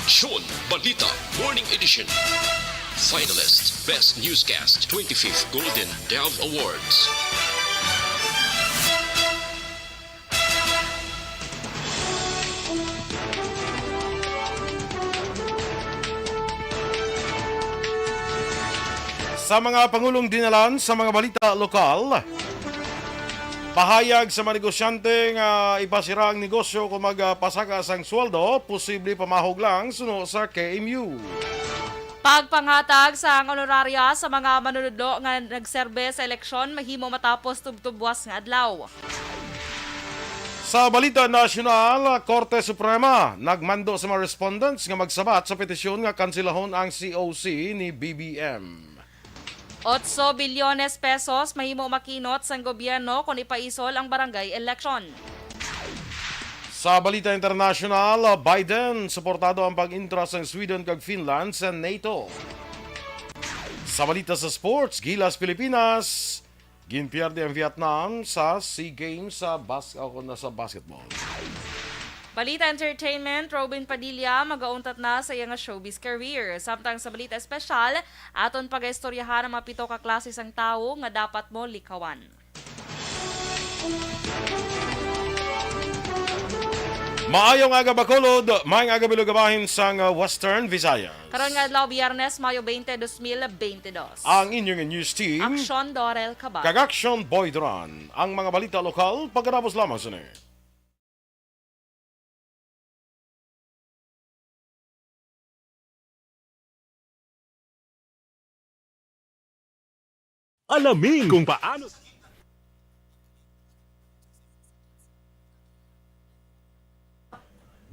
Aksyon Balita Morning Edition. Finalist Best Newscast 25th Golden Dove Awards. Sa mga pangulong dinalan sa mga balita lokal, pahayag sa mga negosyante nga ipasira ang negosyo kung magpasakas ang sweldo, posible pamahog lang suno sa KMU. Pagpanghatag sa honorarya sa mga manunudlo nga nagserbe sa eleksyon mahimo matapos tubtubwas nga adlaw. Sa balita nasyonal, Korte Suprema nagmando sa mga respondents nga magsabat sa petisyon nga kansilahon ang COC ni BBM. 8 bilyones pesos mahimo makinot sang gobyerno kung ipaisol ang barangay election. Sa balita international, Biden suportado ang pag-intras ng Sweden kag Finland sa NATO. Sa balita sa sports, Gilas Pilipinas, ginpierde ang Vietnam sa SEA Games sa basketball. Balita entertainment, Robin Padilla magauntat na sa iyang showbiz career. Samtang sa balita espesyal, aton pagaistoryahan ang mga 7 ka klase sang tawo nga dapat mo likawan. Maayong aga Bacolod, maayong aga bilugabahin sang Western Visayas. Karon nga adlaw Biyernes, Mayo 20, 2022. Ang inyong news team, Aksyon Dorel Cabal. Kag-Action Boy Duran. Ang mga balita lokal, pagkatapos lamang sa Alamin kung paano.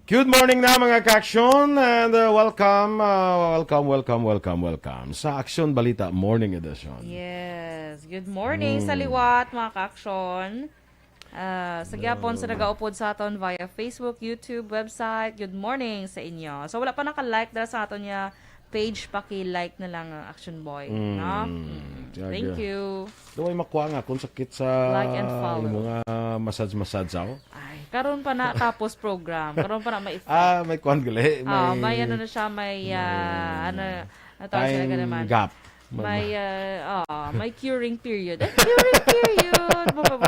Good morning na mga ka-action and welcome sa Action Balita Morning Edition. Yes. Good morning sa liwat, mga ka-aksyon. Sa gyapon sa nagaupod sa aton via Facebook, YouTube, website. Good morning sa inyo. So wala pa naka-like dala sa aton niya page, paki-like na lang ang Action Boy. No? Thank you. Doon ay makuha nga kung sakit sa Like and follow. mga massage ako. Ay, karon pa na tapos program. Karon pa na may May kuhan gali. may ano na siya, may tawag sila ka naman. Gap. May curing period. Curing period! Buka.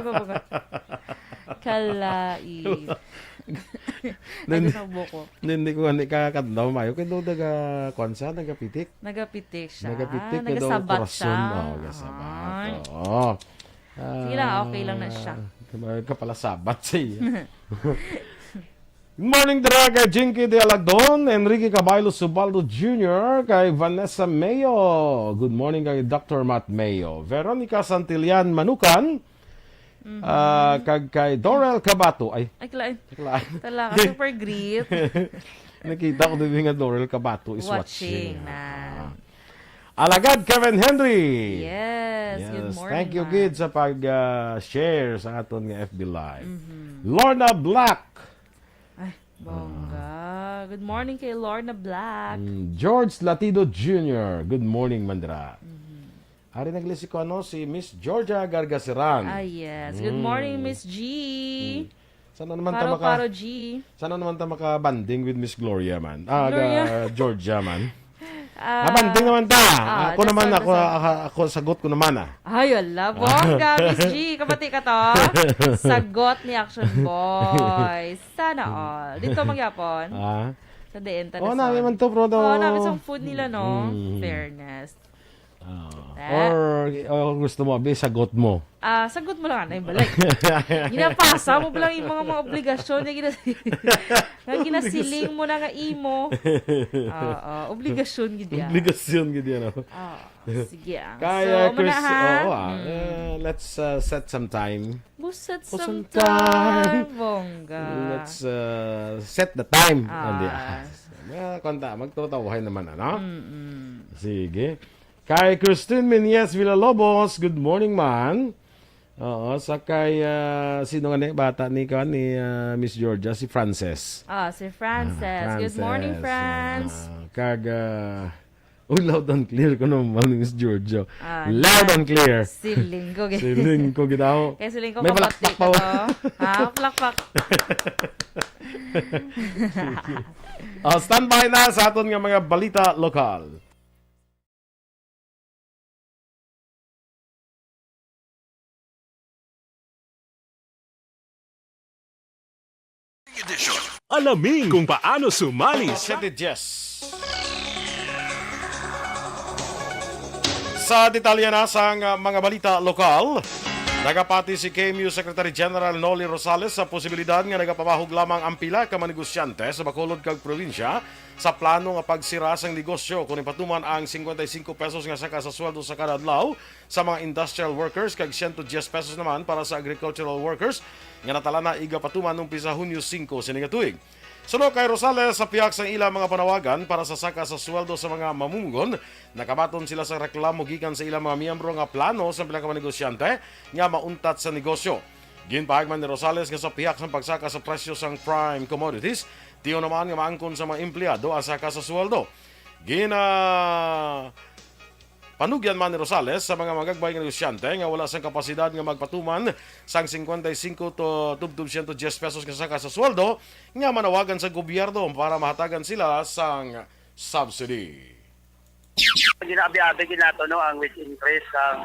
Kalai. Ay, sa buko. Hindi ko kakatdaw mayo. Kaya doon nagakonsa, nagapitik. Nagapitik siya. Nagapitik. Nagasabat siya. Nagasabat. Oo. Sige lang, okay lang na siya. Kapalasabat siya. Good morning, dara kay Jinky de Alagdon, Enrique Caballo Subaldo Jr., kay Vanessa Mayo. Good morning kay Dr. Matt Mayo. Veronica Santillan Manukan, kag kay Dorel Cabato. Ay, Klain. klaan. Talaga, super great. Nakita ko din nga Dorel Cabato is watching. Watching na. Alagad Kevin Henry. Yes, good morning. Thank you, Ma. kid, sa pag-share sa aton nga FB Live. Lorna Black. Ay, bongga. Good morning kay Lorna Black. George Latido Jr. Good morning, Mandra. Ari naglisi ko si Miss Georgia Gargasiran. Ah, yes. Good morning, Miss G. Sana naman Paro G. Sana naman ta maka-banding with Miss Gloria man. Gloria. Georgia man. Banding naman ta. Ako naman ako sagot ko naman Ay, wala. Bongga, Miss G. Kapati ka to. Sagot ni Action Boy. Sana all. Dito magyapon. Sa DN ta. Namin man to, bro. Namin sa food nila, no? Fairness. Or gusto mo, sagot mo. Sagot mo lang yung balik. Ginapasa mo lang yung mga obligasyon na ginasiling mo na nga imo. Obligasyon gid yan. Obligasyon gid yan. Sige. Kaya, So, Chris, manahan. let's set some time. Buset some some time. time. Bongga. Let's set the time. Konta, magtutawahay naman, ano? Sige. Kay Christine Menyes Villalobos, good morning, man. Oo, sa kay, sino nga bata ni Miss Georgia, si Frances. Si Frances. Good morning, Franz. Loud and clear ko naman, Miss Georgia. Loud and clear. Siling ko. Siling ko gitaw. Kaya siling ko May kapatid palakpak ko. Palakpak. Standby na sa aton nga mga balita lokal. Alamin kung paano sumali sa City Jess. Sa detalye na sa mga balita lokal, nagapati si KMU Secretary General Noli Rosales sa posibilidad nga nagapamahog lamang ang pila ka mga negosyante sa Bacolod kag probinsya sa plano nga pagsira sang negosyo kung ipatuman ang 55 pesos nga saka sa sweldo sa kada adlaw sa mga industrial workers kag 110 pesos naman para sa agricultural workers nga natala na iga patuman nung pisa Hunyo 5 sining tuig. Sunod kay Rosales sa piyak sa ilang mga panawagan para sa saka sa sweldo sa mga mamumugon, nakabaton sila sa reklamo gikan sa ilang mga miyembro nga plano sa pila ka mga negosyante nga mauntat sa negosyo. Ginpahag man ni Rosales nga sa piyak sa pagsaka sa presyo sang prime commodities, tiyo naman nga maangkon sa mga empleyado ang saka sa sweldo. Panugyan man ni Rosales sa mga magagbay nga negosyante nga wala sang kapasidad nga magpatuman sang 55 to 210 pesos nga saka sa sweldo nga manawagan sa gobyerno para mahatagan sila sang subsidy. Ginabi-abi ginato no ang wage increase ang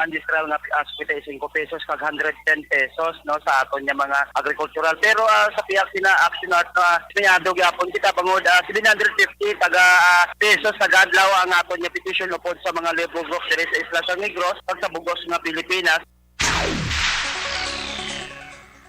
industrial nga 55 pesos kag 110 pesos no sa aton nga mga agricultural, pero sa piyak sina action at pinado gyapon kita bangod 750 taga pesos sa adlaw ang aton nga petition upod sa mga labor groups diri sa Isla San Negros kag sa bugos nga Pilipinas.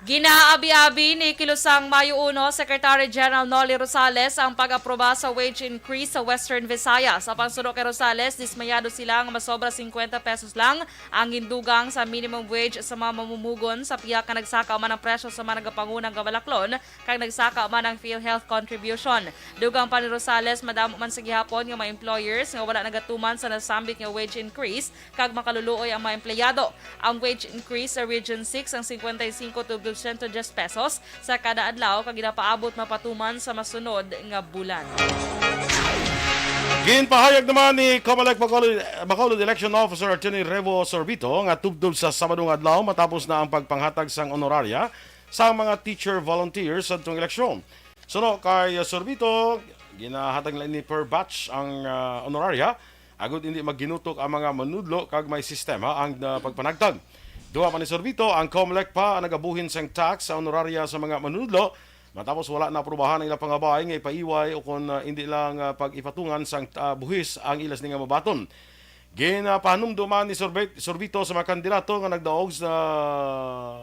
Ginaabi-abi ni Kilusang Mayo 1, Secretary General Noli Rosales ang pag-aproba sa wage increase sa Western Visayas. Sa pangsunod kay Rosales, dismayado sila nga masobra 50 pesos lang ang hindugang sa minimum wage sa mga mamumugon sa piyak ka nagsaka man ang presyo sa mga nagapangunang gabalaklon kag nagsaka man ang PhilHealth contribution. Dugang pa ni Rosales, madamo man sa gihapon nga mga employers nga wala nagatuman sa nasambit nga wage increase kag makaluluoy ang mga empleyado. Ang wage increase sa Region 6 ang 55 to 210 pesos sa kada adlaw kag ginapaabot mapatuman sa masunod nga bulan. Ginpahayag naman ni Comelec Bacolod Election Officer Attorney Revo Sorbito nga tubdob sa Sabadong adlaw matapos na ang pagpanghatag sang honoraria sa mga teacher volunteers sa itong eleksyon. Suno kay Sorbito, ginahatag lang ni per batch ang honoraria agud hindi magginutok ang mga manudlo kag may sistema ang pagpanagtag. Duha pa ni Sorbito, ang COMELEC pa ang nagabuhin sang tax sa honoraria sa mga manunudlo matapos wala na aprobahan ang ilang pangabay nga ipaiway o kung hindi lang pag-ipatungan sang buhis ang ilas ni nga mabaton. Ginapanumdo man ni Sorbito sa mga kandidato nga nagdaog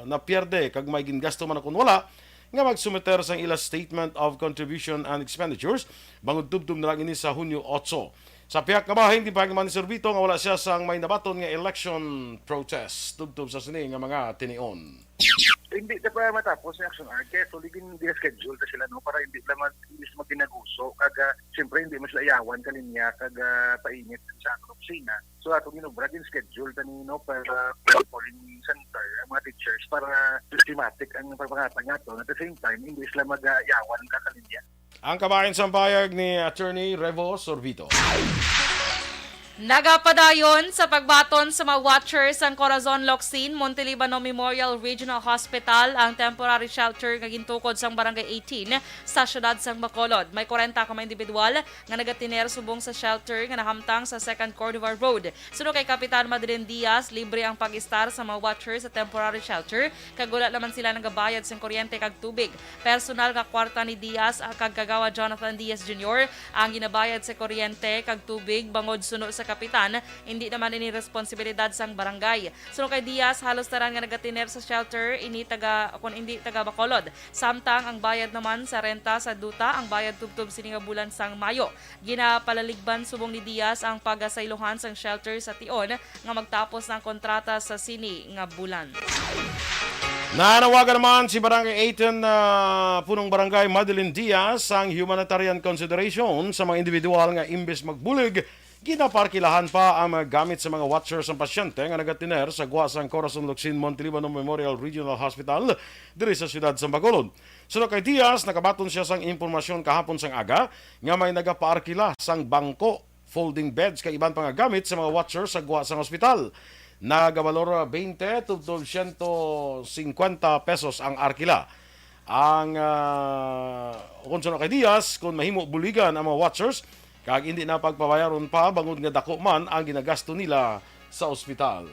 na pierde kag may gingasto man kung wala nga magsumiter sang ilas statement of contribution and expenditures bangod tubtub na lang ini sa Hunyo 8. Sa piyak nga bahay, hindi pa naman ni Sorbito nga wala siya sang may nabaton nga election protest tubtub sa sini nga mga tinion. Hindi na pa matapos ang action art kaya tuligin hindi schedule na sila no para hindi lang maginaguso kaga siyempre hindi mas layawan kaninya kaga painit sa akong opisina. So ato ginobra din schedule kanino para polling center ang mga teachers para systematic ang pagpangatag nato at the same time hindi sila magayawan ka kaninya. Ang kabayan sa payag ni Attorney Revo Sorbito. Nagapadayon sa pagbaton sa mga watchers ang Corazon Locsin, Montelibano Memorial Regional Hospital ang temporary shelter nga gintukod sang Barangay 18 sa siyudad sang Bacolod. May 40 ka mga individual nga nagatiner subong sa shelter nga nahamtang sa 2nd Cordovar Road. Sunod kay Kapitan Madrin Diaz, libre ang pag-istar sa mga watchers sa temporary shelter kag wala naman sila nagabayad sa kuryente kag tubig. Personal ka kwarta ni Diaz kag kagawa Jonathan Diaz Jr. ang ginabayad sa kuryente kag tubig bangod suno sa kapitan, hindi naman ini responsibilidad sang barangay. Sunod kay Diaz, halos taran nga nagatiner sa shelter, hindi taga Bacolod. Samtang ang bayad naman sa renta sa duta, ang bayad tubtob sini nga bulan sang Mayo. Ginapalaligban subong ni Diaz ang pagasaylohan sang shelter sa Tion nga magtapos ng kontrata sa sini nga bulan. Nanawagan naman si Barangay 18 punong Barangay Madeline Diaz ang humanitarian consideration sa mga individual nga imbes magbulig ginaparkilahan pa ang mga gamit sa mga watchers ng pasyente nga nagatiner sa Guasang Corazon Locsin Montelibano Memorial Regional Hospital diri sa siyudad sa Bacolod. Sunod kay Diaz, nakabaton siya sang impormasyon kahapon sang aga nga may nagapaarkila sang bangko, folding beds kay iban pa nga gamit sa mga watchers sa Guasang Hospital. Nagabalor 20 to 250 pesos ang arkila. ang kung sino kay Diaz kung mahimo buligan ang mga watchers kag hindi na pagpabayaron pa bangod nga dako man ang ginagasto nila sa ospital.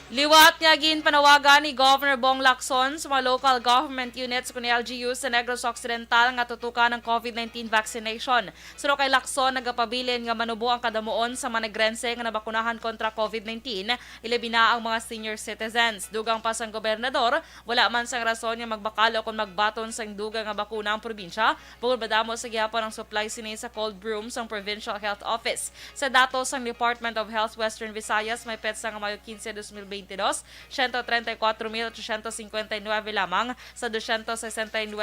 Liwat niya gin panawagan ni Governor Bong Lacson sa mga local government units kung LGU sa Negros Occidental nga tutukan ng COVID-19 vaccination. Suro kay Lacson nagapabilin nga manubo ang kadamuon sa mga negrense nga nabakunahan kontra COVID-19, ilabi na ang mga senior citizens. Dugang pa sang gobernador, wala man sang rason nga magbakalo kung magbaton sang dugang nga bakuna ang probinsya, bukod badamo sa gihapon ang supply sini sa cold room sang Provincial Health Office. Sa datos sang Department of Health Western Visayas, may petsa nga Mayo 15, 2022, 134,859 lamang sa 269,602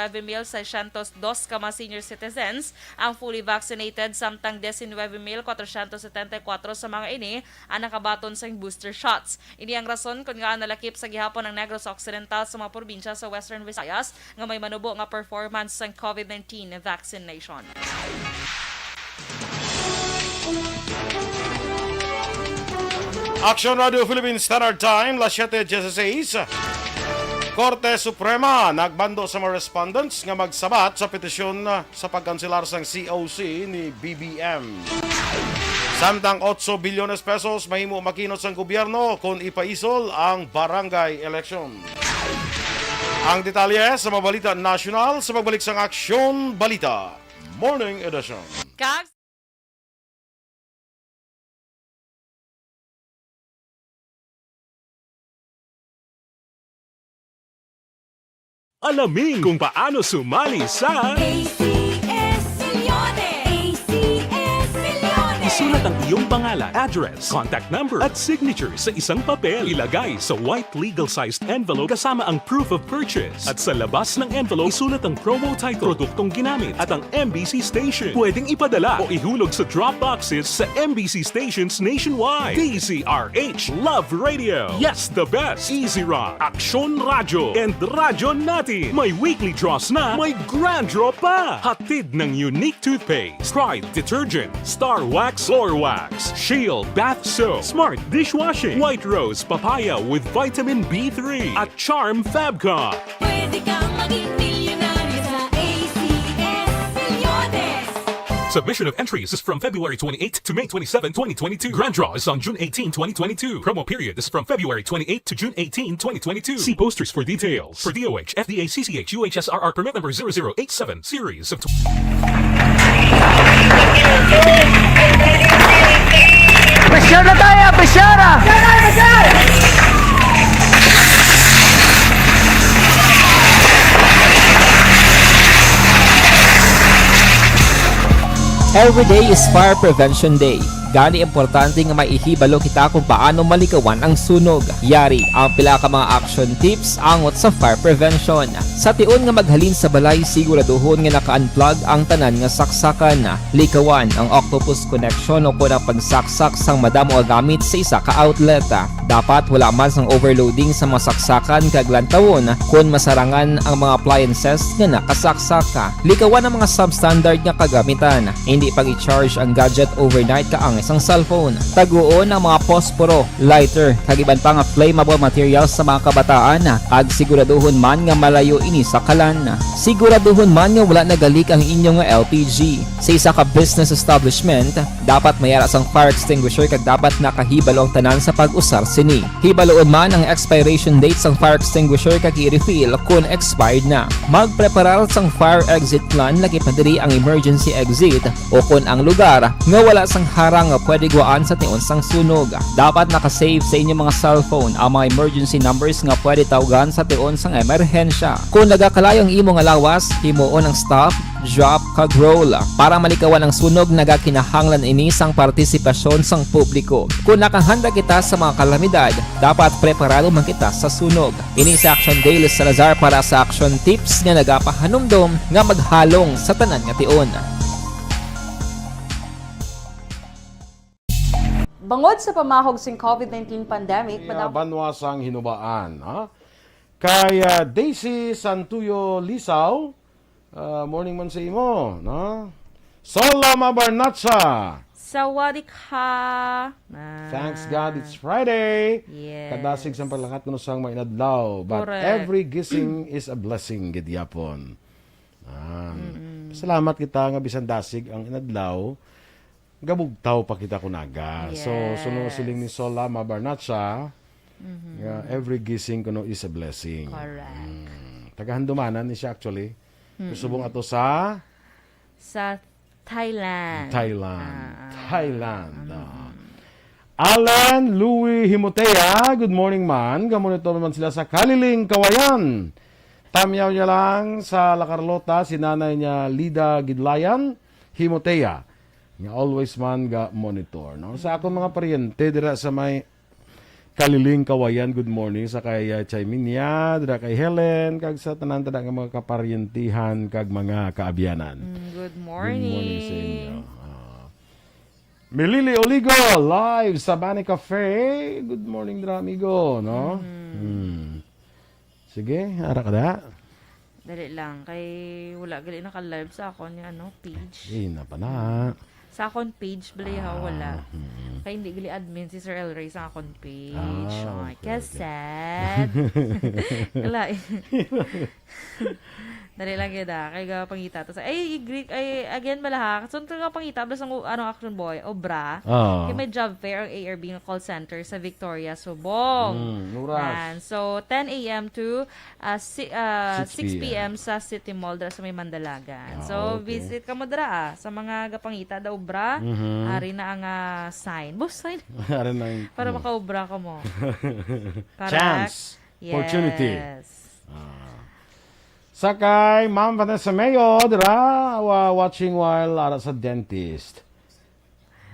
ka mga senior citizens ang fully vaccinated, samtang 19,474 sa mga ini ang nakabaton sa booster shots. Ini ang rason kung nga nalakip sa gihapon ng Negros Occidental sa mga probinsya sa Western Visayas nga may manubo nga performance sa COVID-19 vaccination. Action Radio Philippines Standard Time, las 7:16. Korte Suprema nagbando sa mga respondents nga magsabat sa petisyon sa pagkanselar sang COC ni BBM. Samtang 8 bilyones pesos mahimo makinot sang gobyerno kung ipaisol ang barangay election. Ang detalye sa mga balita national sa pagbalik sang Aksyon Balita Morning Edition. Kag Alamin kung paano sumali sa Isulat ang iyong pangalan, address, contact number at signature sa isang papel. Ilagay sa white legal-sized envelope kasama ang proof of purchase. At sa labas ng envelope, isulat ang promo title, produktong ginamit at ang MBC station. Pwedeng ipadala o ihulog sa drop boxes sa MBC stations nationwide. DZRH Love Radio. Yes, the best. Easy Rock, Aksyon Radyo, and Radyo Natin. May weekly draws na, may grand draw pa. Hatid ng unique toothpaste, Pride Detergent, Star Wax Floor Wax, Shield Bath Soap, Smart Dishwashing, White Rose Papaya with Vitamin B3 at Charm Fabcon. Pwede kang maging milyonaryo sa ACS Milyones. Submission of entries is from February 28 to May 27, 2022. Grand draw is on June 18, 2022. Promo period is from February 28 to June 18, 2022. See posters for details. For DOH, FDA, CCH, UHSRR permit number 0087, series of... Pressure na tayo! Pressure! Every day is Fire Prevention Day. Gani importante nga maihibalo kita kung paano malikawan ang sunog. Yari ang pila ka mga action tips angot sa fire prevention. Sa tion nga maghalin sa balay, siguraduhon nga naka-unplug ang tanan nga saksakan. Likawan ang octopus connection o kung ang pagsaksak sang madamo nga gamit sa isa ka outlet. Dapat wala man sang overloading sa mga saksakan kag lantawon kung masarangan ang mga appliances nga nakasaksaka. Likawan ang mga substandard nga kagamitan. Hindi pag i-charge ang gadget overnight kaang isang cellphone. Taguon ang mga posporo, lighter, kag iban pa nga flammable materials sa mga kabataan. Kag siguraduhon man nga malayo ini sa kalan. Siguraduhon man nga wala nagalik ang inyong LPG. Sa isa ka business establishment, dapat mayara sang fire extinguisher kag dapat nakahibalo ang tanan sa pag-usar sini. Hibaloon man ang expiration date sang fire extinguisher kag i-refill kung expired na. Magpreparar sang fire exit plan lagi pa diri ang emergency exit o kung ang lugar nga wala sang harang nga pwede guaan sa tion sang sunog. Dapat nakasave sa inyong mga cellphone ang mga emergency numbers nga pwede tawagan sa tion sang emerhensya. Kung nagakalayo ang imong lawas, himuon ang stop, drop, kag roll. Para malikawan ang sunog, nagakinahanglan ini sang partisipasyon sang publiko. Kung nakahanda kita sa mga kalamidad, dapat preparado man kita sa sunog. Ini sa Action Daily Salazar para sa action tips nga nagapahanumdom nga maghalong sa tanan nga tion. bangod sa pamahog sing COVID-19 pandemic, banwasang hinubaan. Ha? Kay Daisy Santuyo Lisaw, morning man sa imo. No? Sola Mabarnatsa. Sawadika. Thanks God, it's Friday. Yes. Kadasig sa paglakat kuno sang mainadlaw. But Correct. every gising is a blessing, gidyapon. Salamat kita nga bisan dasig ang inadlaw. Gabugtaw pa kita kunaga. So, Yes. suno siling ni Sola Mabarnatsa, nga every gising kuno is a blessing. Correct. Tagahandumanan ni siya actually. Kusubong ato sa Sa Thailand. Thailand. Alan Louis Himotea, good morning man. Gamonito naman sila sa Kaliling, Kawayan. Tamyaw niya lang sa La Carlota, si nanay niya Lida Gidlayan, Himotea. Nga always man ga monitor. No? Sa akong mga paryente, dira sa may Kaliling, Kawayan, good morning. Sa kay Chay Minya, dira kay Helen, kag sa tanan nga mga kaparyentihan, kag mga kaabyanan. Good Good morning. morning sa inyo. Melili Oligo, live sa Bani Cafe. Good morning, dra amigo, no? Sige, ara ka da. Dali lang. Kay wala gali naka-live sa akon yung page. Na pa na. Sa akon page, bali ha, wala. Kaya hindi gali admin si Sir El Rey sa akon page. Okay, Kaya sad. Wala eh. Dali lang yun Kaya ga pangita. Tapos, again malaha. So, nga pangita, basta action boy, obra. Kaya may job fair ang ARB ng call center sa Victoria, Subong. Yan. So, 10 a.m. to 6 p.m. sa City Mall dra sa may Mandalagan. So, okay. visit ka mo dra sa mga gapangita da obra. Ari na ang sign. Boss, sign. Ara na yung Para makaobra ka mo. chance, opportunity. Yes. Sakay, Ma'am Vanessa Mayo, dira, watching while ara sa dentist.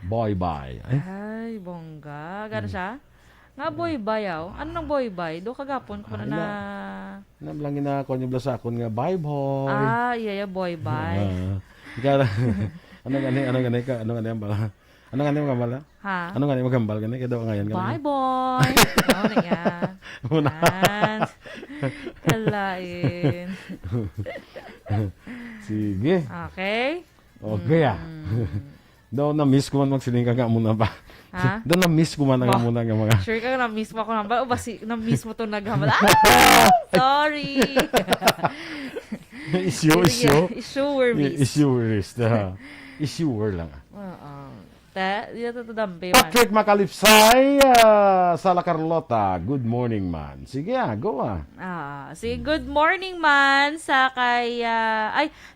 Bye-bye. Ay, bongga. Gano'n siya? Nga boy bayaw. Ano nang boy bay? Do kagapon ko na Nablangin na ako niya sa akon nga, bye boy. iya boy bay. Kaya, ano gani ang bala? Ha? Ano gani magambal gani? Kaya daw ngayon. Bye boy. Ano na yan? Muna. Kalain. Sige. Okay? Okay Daw na-miss ko man magsiling ka nga muna ba? Ha? Daw na-miss ko man nga muna nga mga... Sure ka na-miss mo ako nambal? O basi na-miss mo itong naghamal? Sorry! Issue. Issue lang. Di na ito dampi man. Patrick Macalipsay sa La Carlota. Good morning, man. Sige go Good morning man sa kay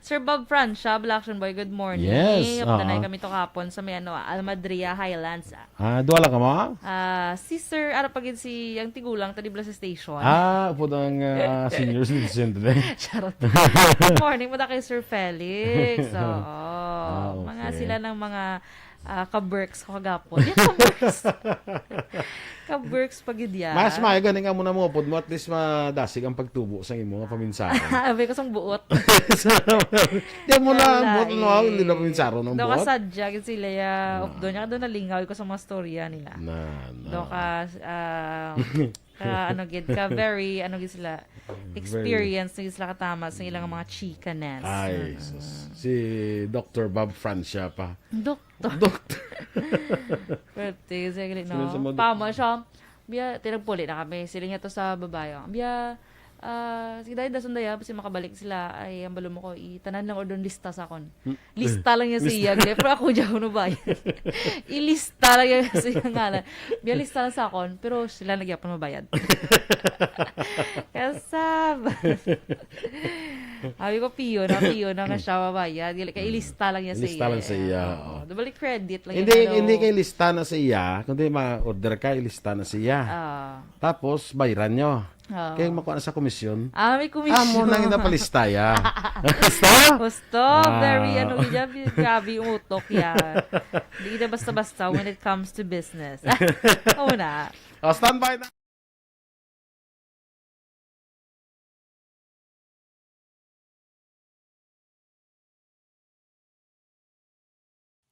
Sir Bob Francia, Black Action Boy. Good morning. Yes, Tanay kami to kapon sa may Almadria Highlands. Duwala ka mo? Si Sir pagin si ang tigulang tadi sa station. Upo ng senior citizen today. Charot. Good morning mo kay Sir Felix. Okay. Mga sila ng mga ka-Berks ko kagapon. Yan ka-Berks. Ka-Berks pagidya. Mas maayo gani nga muna mo pod mo at least madasig ang pagtubo sa imo nga paminsaron. Abi ko sang buot. Di mo na buot no hindi na paminsaron ng Do buot. ka sadya gid sila ya of do nya do nalingaw ko sa mga storya nila. Do ka gid ka very gid sila experience na sila katama sa ilang mga chikanes. Ay, si Dr. Bob Francia pa. Doktor. Pwede, sige no. Pama siya. Biya, tinagpuli na kami. Sila niya to sa babae. Biya, sige dahil dasun daya, kasi makabalik sila, ay, ang balo mo ko, itanan lang o doon lista sa akon. Lista lang niya siya. Pero ako dyan ko bayan. Ilista lang niya siya ngalan. Biya, lista lang sa akon, pero sila nagyapan mabayad. Kasab. Sabi ko, piyo na nga siya mabayad. Kaya ilista lang niya sa iya. Ilista lang sa iya. Dabali credit lang Hindi kay lista na sa iya, kundi ma-order ka, ilista na sa iya. Tapos, bayaran nyo. Kaya makuha na sa komisyon. May komisyon. Mo nang inapalista ya. Basta? Gusto. Very, grabe yung utok yan. Hindi na basta-basta when it comes to business. Oo na. Stand by na.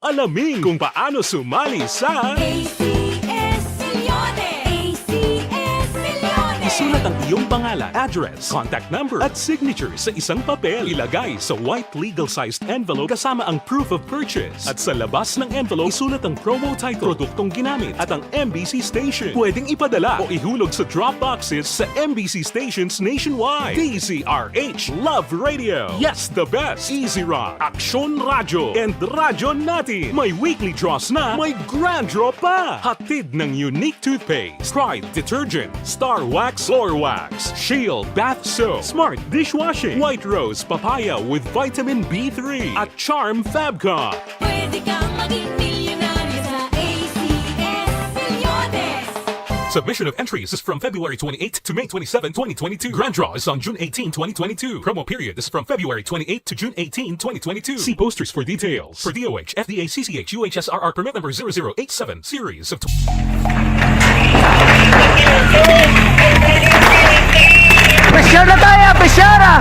Alamin kung paano sumali sa ACS Milyones! ACS Milyones! Isulat ang iyong pangalan, address, contact number at signature sa isang papel. Ilagay sa white legal-sized envelope kasama ang proof of purchase. At sa labas ng envelope, isulat ang promo title, produktong ginamit at ang MBC station. Pwedeng ipadala o ihulog sa drop boxes sa MBC stations nationwide. DZRH Love Radio. Yes, the best. Easy Rock, Aksyon Radyo, and Radyo Natin. May weekly draws na, may grand draw pa. Hatid ng unique toothpaste, Pride Detergent, Star Wax Floor Wax, Shield Bath Soap, Smart Dishwashing, White Rose Papaya with Vitamin B3, at Charm Fabcon. Pwede kang maging milyonaryo sa ACS Milyones. Submission of entries is from February 28 to May 27, 2022. Grand draw is on June 18, 2022. Promo period is from February 28 to June 18, 2022. See posters for details. For DOH, FDA, CCH, UHSRR permit number 0087, series of... Besyara tayo! Besyara!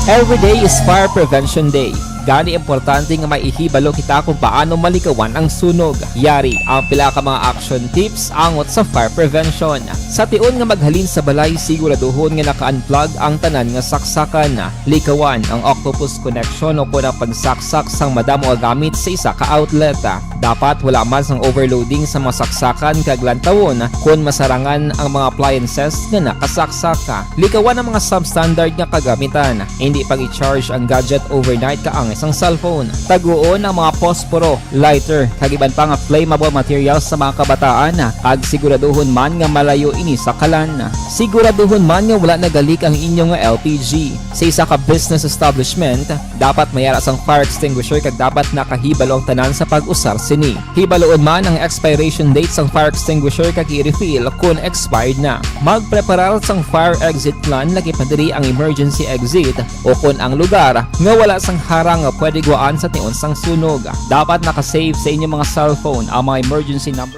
Every day is Fire Prevention Day. Gani importante nga maihibalo kita kung paano malikawan ang sunog. Yari ang pila ka mga action tips angot sa fire prevention. Sa tiun nga maghalin sa balay, siguraduhon nga naka-unplug ang tanan nga saksakan. Likawan ang octopus connection o kung ang pagsaksak sang madamo nga gamit sa isa ka outlet. Dapat wala man sang overloading sa mga saksakan kag lantawon kung masarangan ang mga appliances nga nakasaksaka. Likawan ang mga substandard nga kagamitan. Hindi pag i-charge ang gadget overnight kaang isang cellphone. Taguon ang mga posporo, lighter, kag iban pa nga flammable materials sa mga kabataan. Kag siguraduhon man nga malayo ini sa kalan. Siguraduhon man nga wala nagalik ang inyong LPG. Sa isa ka business establishment, dapat mayara sang fire extinguisher kag dapat nakahibalo ang tanan sa pag-usar sini. Hibaloon man ang expiration date sang fire extinguisher kag i-refill kung expired na. Magpreparar sang fire exit plan lagi padiri ang emergency exit o kung ang lugar nga wala sang harang nga pwede guwaan sa tiun sang sunog. Dapat nakasave sa inyong mga cellphone ang mga emergency number.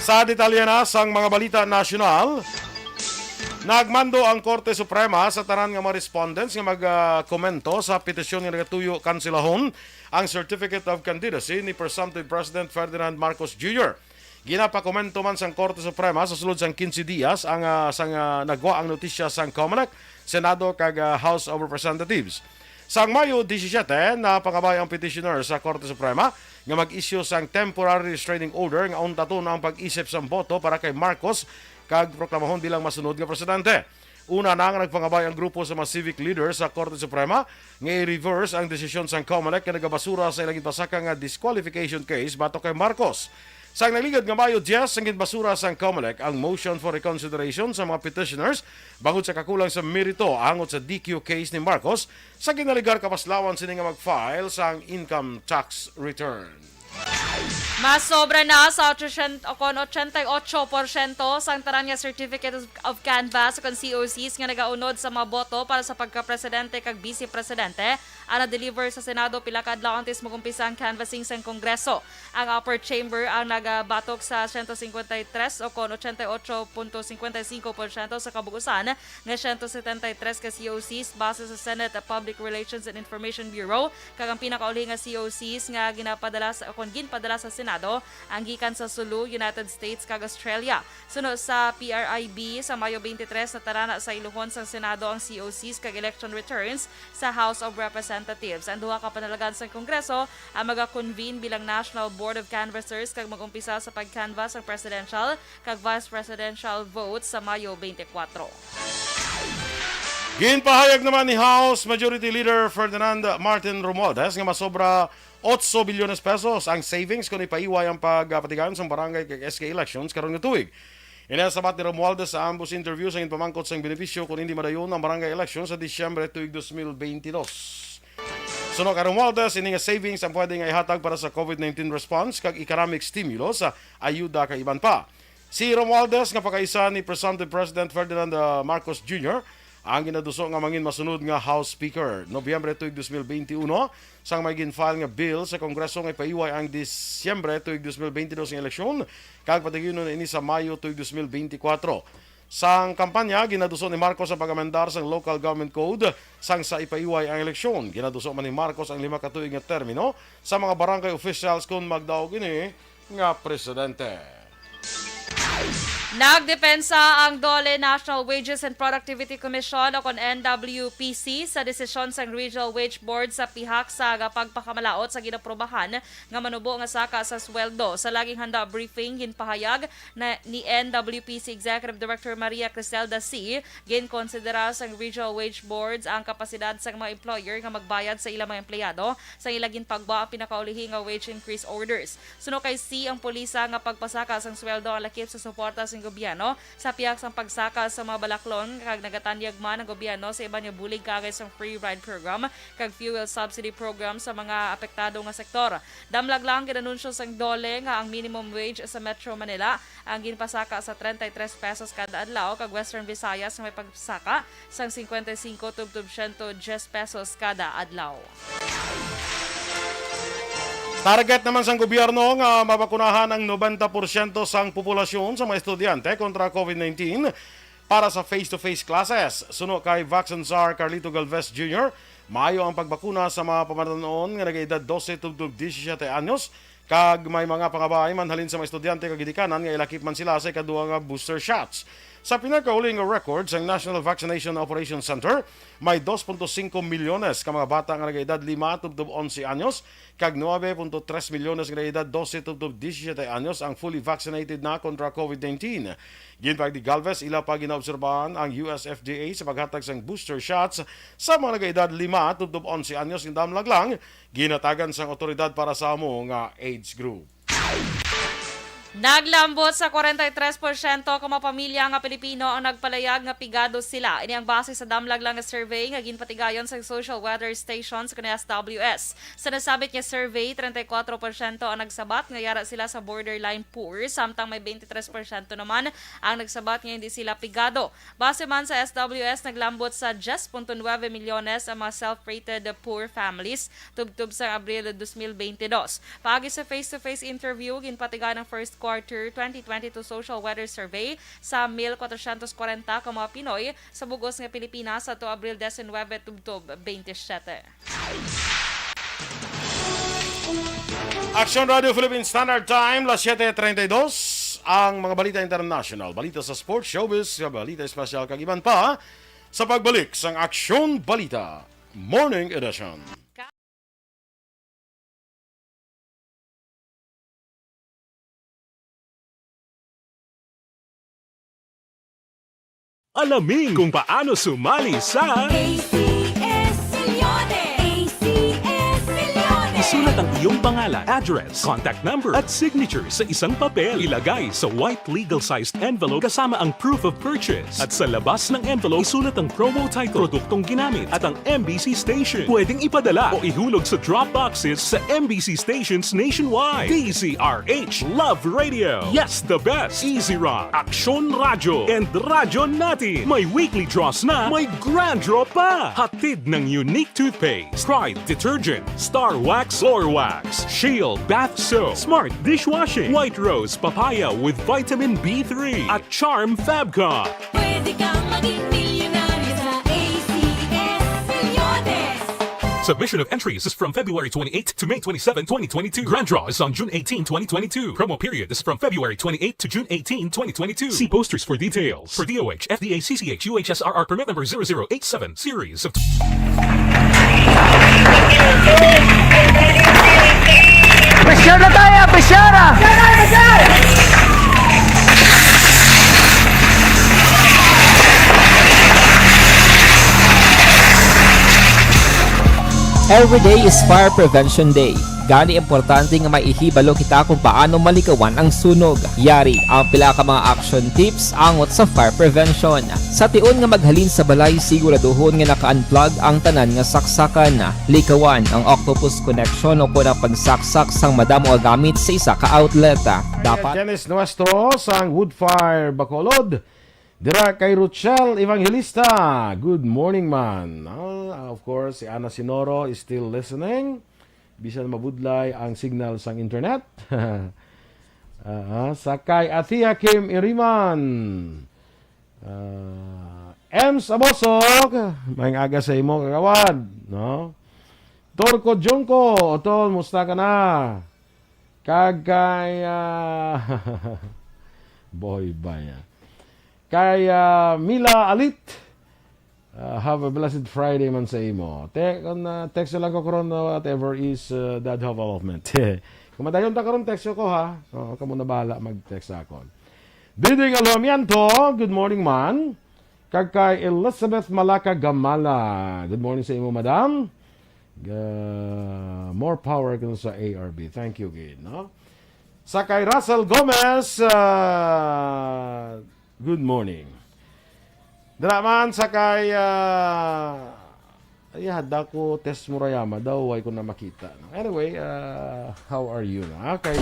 Sa detalye na sang mga balita nasyonal, nagmando ang Korte Suprema sa tanan nga mga respondents nga magkomento sa petisyon nga nagatuyo kansilahon ang Certificate of Candidacy ni Presumptive President Ferdinand Marcos Jr. Ginapakomento man sang Korte Suprema sa sulod sang 15 dias ang nagwa ang notisya sang COMELEC, Senado kag House of Representatives. Sang Mayo 17, napangabay ang petitioner sa Korte Suprema nga mag-issue sang temporary restraining order nga untaton ang pag-isip sang boto para kay Marcos kag proklamahon bilang masunod nga presidente. Una na nga nagpangabay ang grupo sa mga civic leaders sa Korte Suprema nga i-reverse ang desisyon sang COMELEC nga nagabasura sa ilang ipasaka nga disqualification case batok kay Marcos. Sang naligad nga Mayo 10, sang ginbasura sang COMELEC ang motion for reconsideration sa mga petitioners bangod sa kakulang sa merito angot sa DQ case ni Marcos sa ginaligar kapaslawan sini nga mag-file sang income tax return. Mas sobra na sa 88% sang tanan nga Certificate of Canvass kung COCs nga nagaunod sa mga boto para sa pagka-presidente kag vice-presidente ang na-deliver sa Senado pila ka adlaw antes magumpisa ang canvassing sa Kongreso. Ang upper chamber ang nagabatok sa 153 o kon 88.55% sa kabugusan nga 173 ka COCs base sa Senate Public Relations and Information Bureau kag ang pinakauli nga COCs nga ginpadala sa Senado ang gikan sa Sulu, United States kag Australia. Sunod sa PRIB sa Mayo 23 na tarana sa iluhon sa Senado ang COCs kag election returns sa House of Representatives. Ang duha ka panalagan sa Kongreso ang maga-convene bilang National Board of Canvassers kag mag-umpisa sa pag-canvass ang presidential kag vice presidential votes sa Mayo 24. Ginpahayag naman ni House Majority Leader Ferdinand Martin Romualdez nga masobra 8 bilyones pesos ang savings kung ipaiway ang pagpatigaan sa barangay kag SK elections karon nga tuig. Inasabat ni Romualdez sa ambos interview sa pamangkot sang benepisyo kung hindi madayon ang barangay elections sa Disyembre tuig 2022. Sunod ka Romualdez, ini nga savings ang pwede nga ihatag para sa COVID-19 response kag economic stimulus sa ayuda kay iban pa. Si Romualdez nga pakaisa ni Presumptive President Ferdinand Marcos Jr. ang ginaduso nga mangin masunod nga House Speaker. Nobyembre tuig 2021, sang may ginfile nga bill sa Kongreso nga ipaiway ang Disyembre tuig 2022 nga eleksyon, kag patigyunon ini sa Mayo tuig 2024. Sang kampanya, ginaduso ni Marcos ang pagamendar sa local government code sang sa ipaiway ang eleksyon. Ginaduso man ni Marcos ang 5 ka tuig nga termino sa mga barangay officials kung magdaog ini nga presidente. Nagdepensa ang DOLE National Wages and Productivity Commission o kon NWPC sa desisyon sang Regional Wage Board sa pihak sa pagpakamalaot sa ginaprobahan nga manubo nga saka sa sweldo. Sa laging handa briefing ginpahayag na ni NWPC Executive Director Maria Criselda C. Ginkonsidera sang Regional Wage Boards ang kapasidad sa mga employer nga magbayad sa ilang mga empleyado sa ilagin pagba ang pinakaulihi nga wage increase orders. Suno kay C ang pulisa nga pagpasaka sang sweldo ang lakip sa suporta sa gobyerno sa piyak sang pagsaka sa mga balaklon kag nagatanyag man ang gobyerno sa iba nga bulig kagay sang free ride program kag fuel subsidy program sa mga apektado nga sektor. Damlag lang ginanunsyo sang DOLE nga ang minimum wage sa Metro Manila ang ginpasaka sa 33 pesos kada adlaw kag Western Visayas nga may pagsaka sang 55 tubtub 110 pesos kada adlaw. Target naman sang gobyerno nga mabakunahan ang 90% sang populasyon sa mga estudyante kontra COVID-19 para sa face-to-face classes. Suno kay Vaccine Czar Carlito Galvez Jr., maayo ang pagbakuna sa mga pamatanon nga nag-edad 12 tubtub 17 anyos kag may mga pangabay manhalin sa mga estudyante kag gidikanan nga ilakip man sila sa ikaduha nga booster shots. Sa pinakauling records ang National Vaccination Operations Center, may 2.5 milyones ka mga bata nga nag-edad 5 tubtub 11 anyos kag 9.3 milyones nga nag-edad 12 tubtub 17 anyos ang fully vaccinated na kontra COVID-19. Ginpag di Galvez, ila pa ginaobserbahan ang US FDA sa paghatag sang booster shots sa mga nag-edad 5 tubtub 11 anyos ng damlag lang, ginatagan sang otoridad para sa amo nga age group. Naglambot sa 43% ka mga pamilya nga Pilipino ang nagpalayag nga pigado sila. Ini ang base sa damlag lang nga survey nga ginpatigayon sa social weather stations kan SWS. Sa nasabit nga survey, 34% ang nagsabat nga yara sila sa borderline poor, samtang may 23% naman ang nagsabat nga hindi sila pigado. Base man sa SWS, naglambot sa 10.9 milyones ang mga self-rated poor families tubtub sa Abril 2022. Paagi sa face-to-face interview, ginpatigayon ng first quarter 2022 social weather survey sa 1,440 ka mga Pinoy sa bugos nga Pilipinas sa Abril 19 tubtob 27. Action Radio Philippine Standard Time, las 7:32. Ang mga balita international, balita sa sports, showbiz, balita espesyal kag iban pa sa pagbalik sang Action Balita Morning Edition. Alamin kung paano sumali sa ACS Millones! ACS Millones! Isulat ang iyong pangalan, address, contact number at signature sa isang papel. Ilagay sa white legal-sized envelope kasama ang proof of purchase. At sa labas ng envelope, isulat ang promo title, produktong ginamit at ang MBC station. Pwedeng ipadala o ihulog sa drop boxes sa MBC stations nationwide. DZRH, Love Radio. Yes, the best. Easy Rock, Aksyon Radyo, and Radyo Natin. May weekly draws na, may grand draw pa. Hatid ng unique toothpaste, Pride Detergent, Star Wax Floor Wax, Shield Bath Soap, Smart Dishwashing, White Rose Papaya with Vitamin B3, at Charm Fabcon. Pwede kang maging milyonaryo sa ACS Millones! Submission of entries is from February 28 to May 27, 2022. Grand draw is on June 18, 2022. Promo period is from February 28 to June 18, 2022. See posters for details. For DOH, FDA, CCH, UHSRR permit number 0087, series of... Pressure na tayo! Pressure! Every day is Fire Prevention Day. Gani importante nga maihibalo kita kung paano malikawan ang sunog. Yari ang pila ka mga action tips angot sa fire prevention. Sa tion nga maghalin sa balay, siguraduhon nga naka-unplug ang tanan nga saksakan. Likawan ang octopus connection o kung pagsaksak sang madamo gamit sa isa ka outlet. Dapat Dennis Nuestro sang Woodfire Bacolod. Dira kay Ruchel Evangelista. Good morning, man. Of course, si Ana Sinoro is still listening. Bisan mabudlay ang signal sang internet. Sakay Athia Kim Iriman. Ems Abosok, may aga sa imo kagawad, no? Torko Jungko, Otol, musta ka na? Kagay, boy baya. Kay Mila Alit, have a blessed Friday man sa imo. Text lang ko karon whatever is that development. Kung madayon ta karon text ko ha. Kamo na bahala mag-text ako. Diding Alomianto, good morning man. Kag kay Elizabeth Malaka Gamala. Good morning sa imo, madam. More power kung sa ARB. Thank you, kid. No? Sa kay Russell Gomez, good morning. Draman sa kay hada ko test Murayama daw ay ko na makita. Anyway, how are you? Kay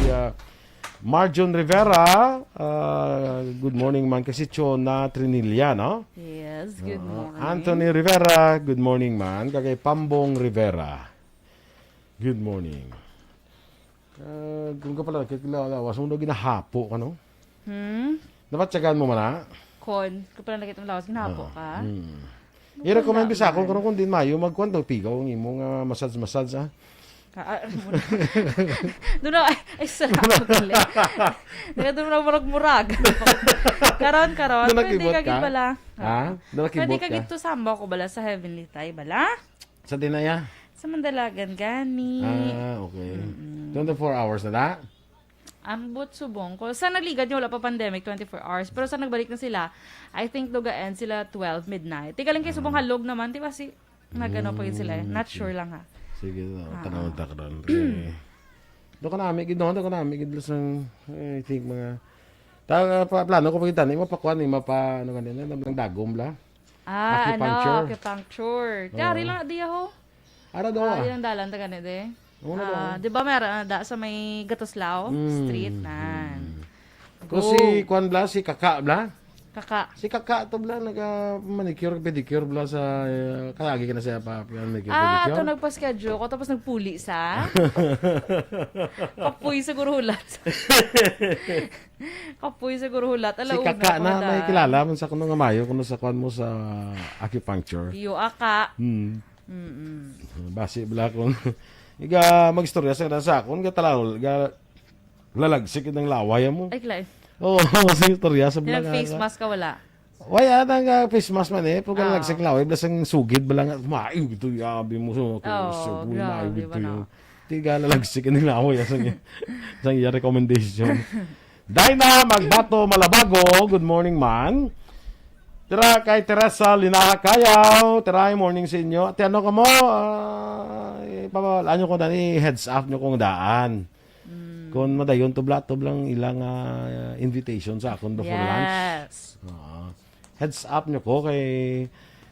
Marjon Rivera, good morning man kasi Chona Trinilla, no? Yes, good morning. Anthony Rivera, good morning man. Kay Pambong Rivera, good morning. Kung ka pala, was mo na ginahapo ka, no? Napatsagaan mo man, ha? Kon, kapag nakita mo lawas, ginapo ka? I-recommend ko sa akong kung din mayo, magkwento, pigaw, ng imong massage, ha? Doon na, ay salamat ulit. Doon na murag-murag. Karon, Doon pwede nakibot kagit ka? bala. Ha? Doon Pwede nakibot kagit ka? to samba ko bala sa Heavenly Tay bala. Sa dinaya? Sa Mandalagan gani. Okay. 24 hours na na? Ambot subong ko. Sa nagligad nyo, wala pa pandemic, 24 hours. Pero sa nagbalik na sila, I think dogaan sila 12 midnight. Tika lang kayo subong halog naman. Di ba si, nagano pa yun sila eh. Not sure lang ha. Sige, tanawin ta ka doon. Doon ka namin, doon ka namin, I think mga, plano ko pagkitan, mapakuan, ano kanina, ng dagom la. Acupuncture. Kari lang di ako. Ara daw Ilang dalan ta kanina de. Una Di ba meron sa may Gatoslao Street nan. Si Kwan bla, si Kaka bla. Kaka. Si Kaka to bla, nag-manicure, pedicure bla sa, kayagi ka na siya pa, manicure, pedicure. Ito nagpa-schedule ko, tapos nagpuli sa. Kapuy siguro hulat. Kapuy siguro hulat. Si Kaka na, may kilala man sa kuno nga mayo, kuno sa Kwan mo sa acupuncture. Iyo aka. Basi bla kung, mag-istorya sa akon, talaw, lalagsik ng laway mo. Ay, klay. Oo, sa istorya sa bla. Face mask ka wala. Wala nang face mask man eh. Pag lalagsik laway, blasang sugid ba lang, maayo ito, yabi mo. Maayo ito yung, tiga lalagsik ng laway. Sang iya recommendation. Dina Magbato Malabago, good morning man. Tira kay Teresa Linakayaw, tira morning sa inyo. At ano ka mo, ano ko na ni heads up nyo kung daan. Kung madayon tublang ilang invitation sa akon before lunch. Heads up nyo ko kay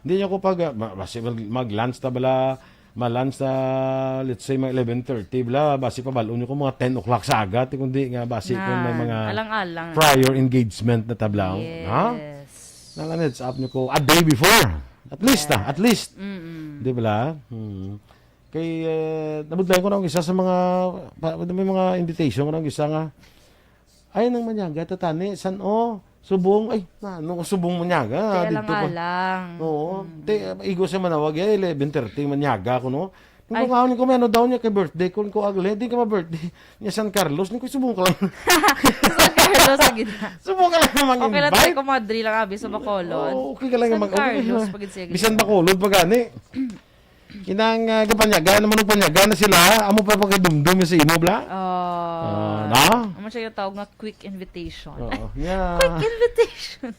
hindi nyo ko pag mag-lunch ta bala, ma-lunch na let's say mga 11:30 bala, basi pa balon nyo ko mga 10 o'clock sa agad kundi nga basi kung may mga alang-alang prior engagement na tablaw. Ha? Nang heads up nyo ko a day before. At least. Di ba? Kay nabudlay ko na isa sa mga may mga invitation ko na isa nga ay nang manyaga tatani subong subong manyaga dito pa lang oo igo sa manawag 11:30 manyaga ko no kung kaon ko ano daw niya kay birthday ko agle di ka ma birthday niya San Carlos ni ko subong ka lang San Carlos sa gitna subong ka lang mag-invite okay lang tayo kumadri lang abi sa Bacolod okay ka lang San Carlos pagid siya bisan Bacolod pagani kinang kapanyaga naman panyaga na sila amo pa pagdumdum sa imo bla na amo siya yung tawag nga quick invitation yeah. Quick invitation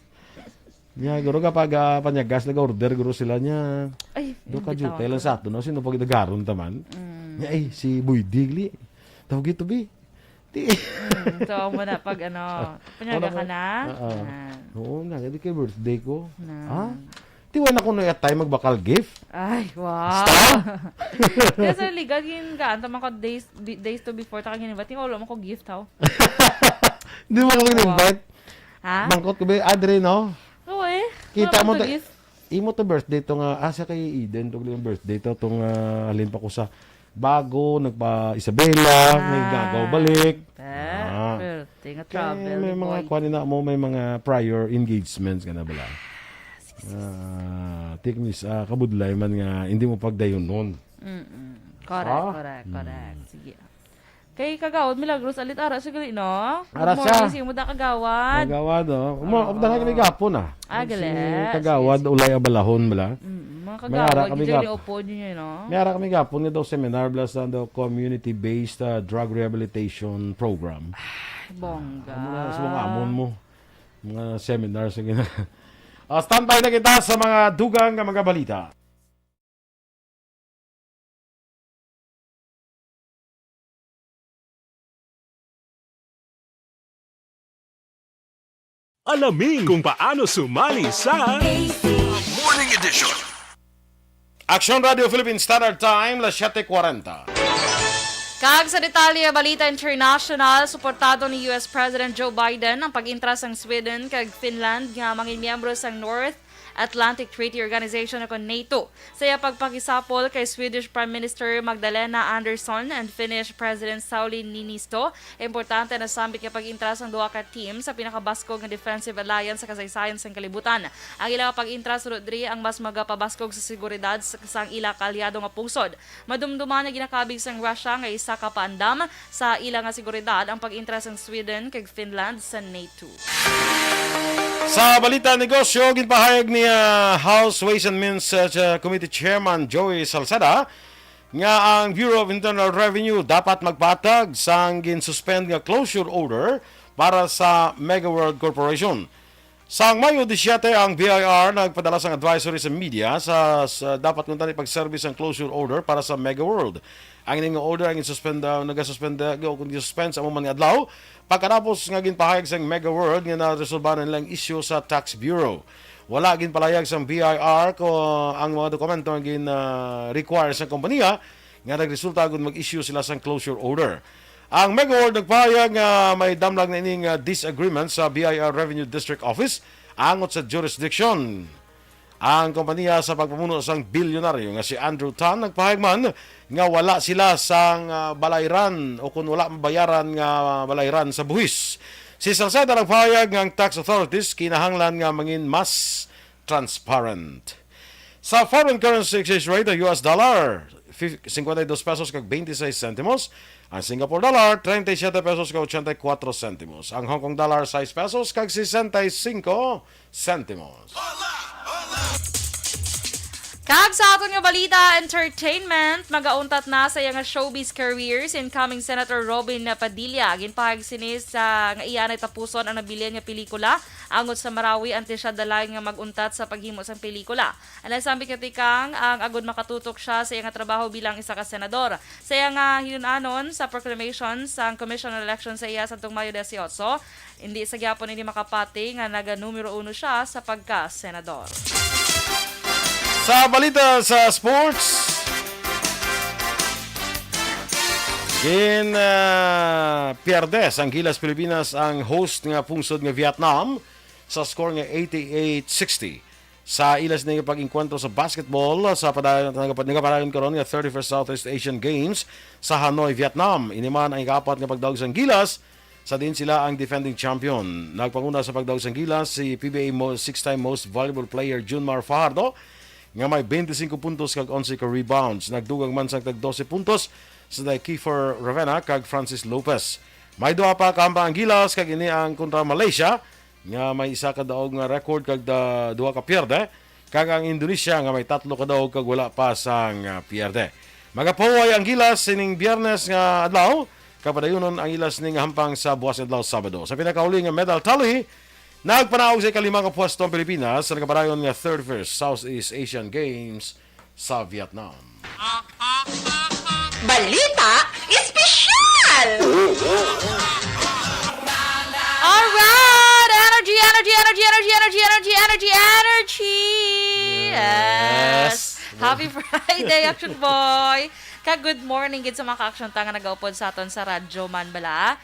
guro kapag panyagas nag-order guro sila niya ay do ka jutay lang sa ato no sino pag nagaron taman ay si Boy Digli tawag ito bi so mo na pag panyaga ka na oo na di kay birthday ko tiwan ako na tayo magbakal gift. Ay, wow. Kaya sa liga, gingaan, tama ko days to before, taka ginibati, wala mo ko gift, ha? Hindi mo ako ginibati? Ha? Bangkot ko ba, Adre, no? Oo eh. Kita mo to, imo to birthday to nga, asa kay Eden, to yung birthday to, itong halin pa ko sa bago, nagpa Isabela, may gagaw balik. Tinga Kaya travel, may mga boy. kuha na mo, may mga prior engagements ka na bala. Teknis, kabudlay man nga, hindi mo pagdayon nun. Correct, Ah? correct. Sige. Kay kagawad, Milagros, alit ara, sige, no? Ara Good siya. morning, sige mo da kagawad. Kagawad, Upda na kami gapon, Galit. Si kagawad, ulay abalahon bala. Mga May ara kagawad, kami gidyo gap. ni Opo niyo, no? May ara kami gapon nga daw seminar plus daw community-based drug rehabilitation program. Bongga. Sa mga amon mo. Mga seminars na gina. Standby na kita sa mga dugang nga mga balita. Alamin kung paano sumali sa Morning Edition. Action Radio Philippine Standard Time, las 7:40. Kag sa detalye balita international, suportado ni US President Joe Biden ang pag-intras ng Sweden kag Finland nga mga miyembro sa North Atlantic Treaty Organization o NATO. Saya pagpakisapol kay Swedish Prime Minister Magdalena Andersson and Finnish President Sauli Niinisto. Importante na sambit nga pag-intras ng duha ka team sa pinakabaskog nga defensive alliance sa kasaysayan sa kalibutan. Ang ilang pag-intras rodri ang mas magapabaskog sa seguridad sa ila kaalyado nga pungsod. Madumduman na ginakabig sang Russia nga isa ka paandam sa ila nga seguridad ang pag-intras ng Sweden kag Finland sa NATO. Sa balita negosyo, ginpahayag ni House Ways and Means Committee Chairman Joey Salceda nga ang Bureau of Internal Revenue dapat magpatag sa gin-suspend nga closure order para sa Mega World Corporation. Sa Mayo 17, ang BIR nagpadala sang advisory sa media sa dapat kung tani pag-service ang closure order para sa Mega World. Ang ining order ang suspend sa amuman nga adlaw pagkatapos nga ginpahayag sang Mega World nga naresolbahan nilang issue sa Tax Bureau. Wala ginpalayag sang BIR ko ang mga dokumento nga require sa kompanya nga nagresulta gud mag-issue sila sang closure order. Ang Mega World nagpahayag nga may damlag na ining disagreement sa BIR Revenue District Office angot sa jurisdiction. Ang kompanya sa pagpamuno sang bilyonaryo nga si Andrew Tan nagpahayag man nga wala sila sang balayran o kung wala mabayaran nga balayran sa buhis. Si Salceda nagpahayag nga ang tax authorities kinahanglan nga mangin mas transparent. Sa foreign currency exchange rate, ang US dollar 52 pesos kag 26 centimos. Ang Singapore dollar 37 pesos kag 84 centimos. Ang Hong Kong dollar 6 pesos kag 65 centimos. Kag sa aton nga balita, entertainment, magauntat na sa iyang showbiz careers incoming Senator Robin Padilla. Ginpahag sinis sa nga iyan ay tapuson ang nabilian nga pelikula angot sa Marawi ante siya dalay nga maguntat sa paghimo sang pelikula. Anay sambi katikang ang agud makatutok siya sa iyang trabaho bilang isa ka senador. Sa iyang hinunanon sa proclamation sa Commission on Elections sa iya sa Mayo 18, hindi sa gyapon hindi makapati nga naga numero 1 siya sa pagka-senador. Sa balita sa sports, Pierdes ang Gilas Pilipinas ang host nga pungsod nga Vietnam sa score nga 88-60. Sa ilas na pag-inkwentro sa basketball sa nagapadayon karon nga 31st Southeast Asian Games sa Hanoi, Vietnam. Iniman ang ikapat nga pagdawg sang Gilas sa din sila ang defending champion. Nagpanguna sa pagdawg sang Gilas si PBA 6-time most valuable player Junmar Fajardo nga may 25 puntos kag 11 ka rebounds. Nagdugang man sang tag 12 puntos sa Kiefer Ravena kag Francis Lopez. May duha pa kaamba ang Gilas kag ini ang kontra Malaysia nga may isa ka daog nga record kag duha ka pierde kag ang Indonesia nga may 3 ka daog kag wala pa sang pierde. Magapaway ang Gilas sining Biyernes nga adlaw kapadayonon ang ilas ning hampang sa buwas adlaw Sabado. Sa pinakauli nga medal tally nagpanaog sa ikalimang pwesto ang Pilipinas sa nagapadayon nga 31st Southeast Asian Games sa Vietnam. Balita espesyal! Alright! Energy! Yes! Happy Friday, Action Boy! Good morning gid sa mga ka-action ta nga nagaupod sa aton sa radyo man bala.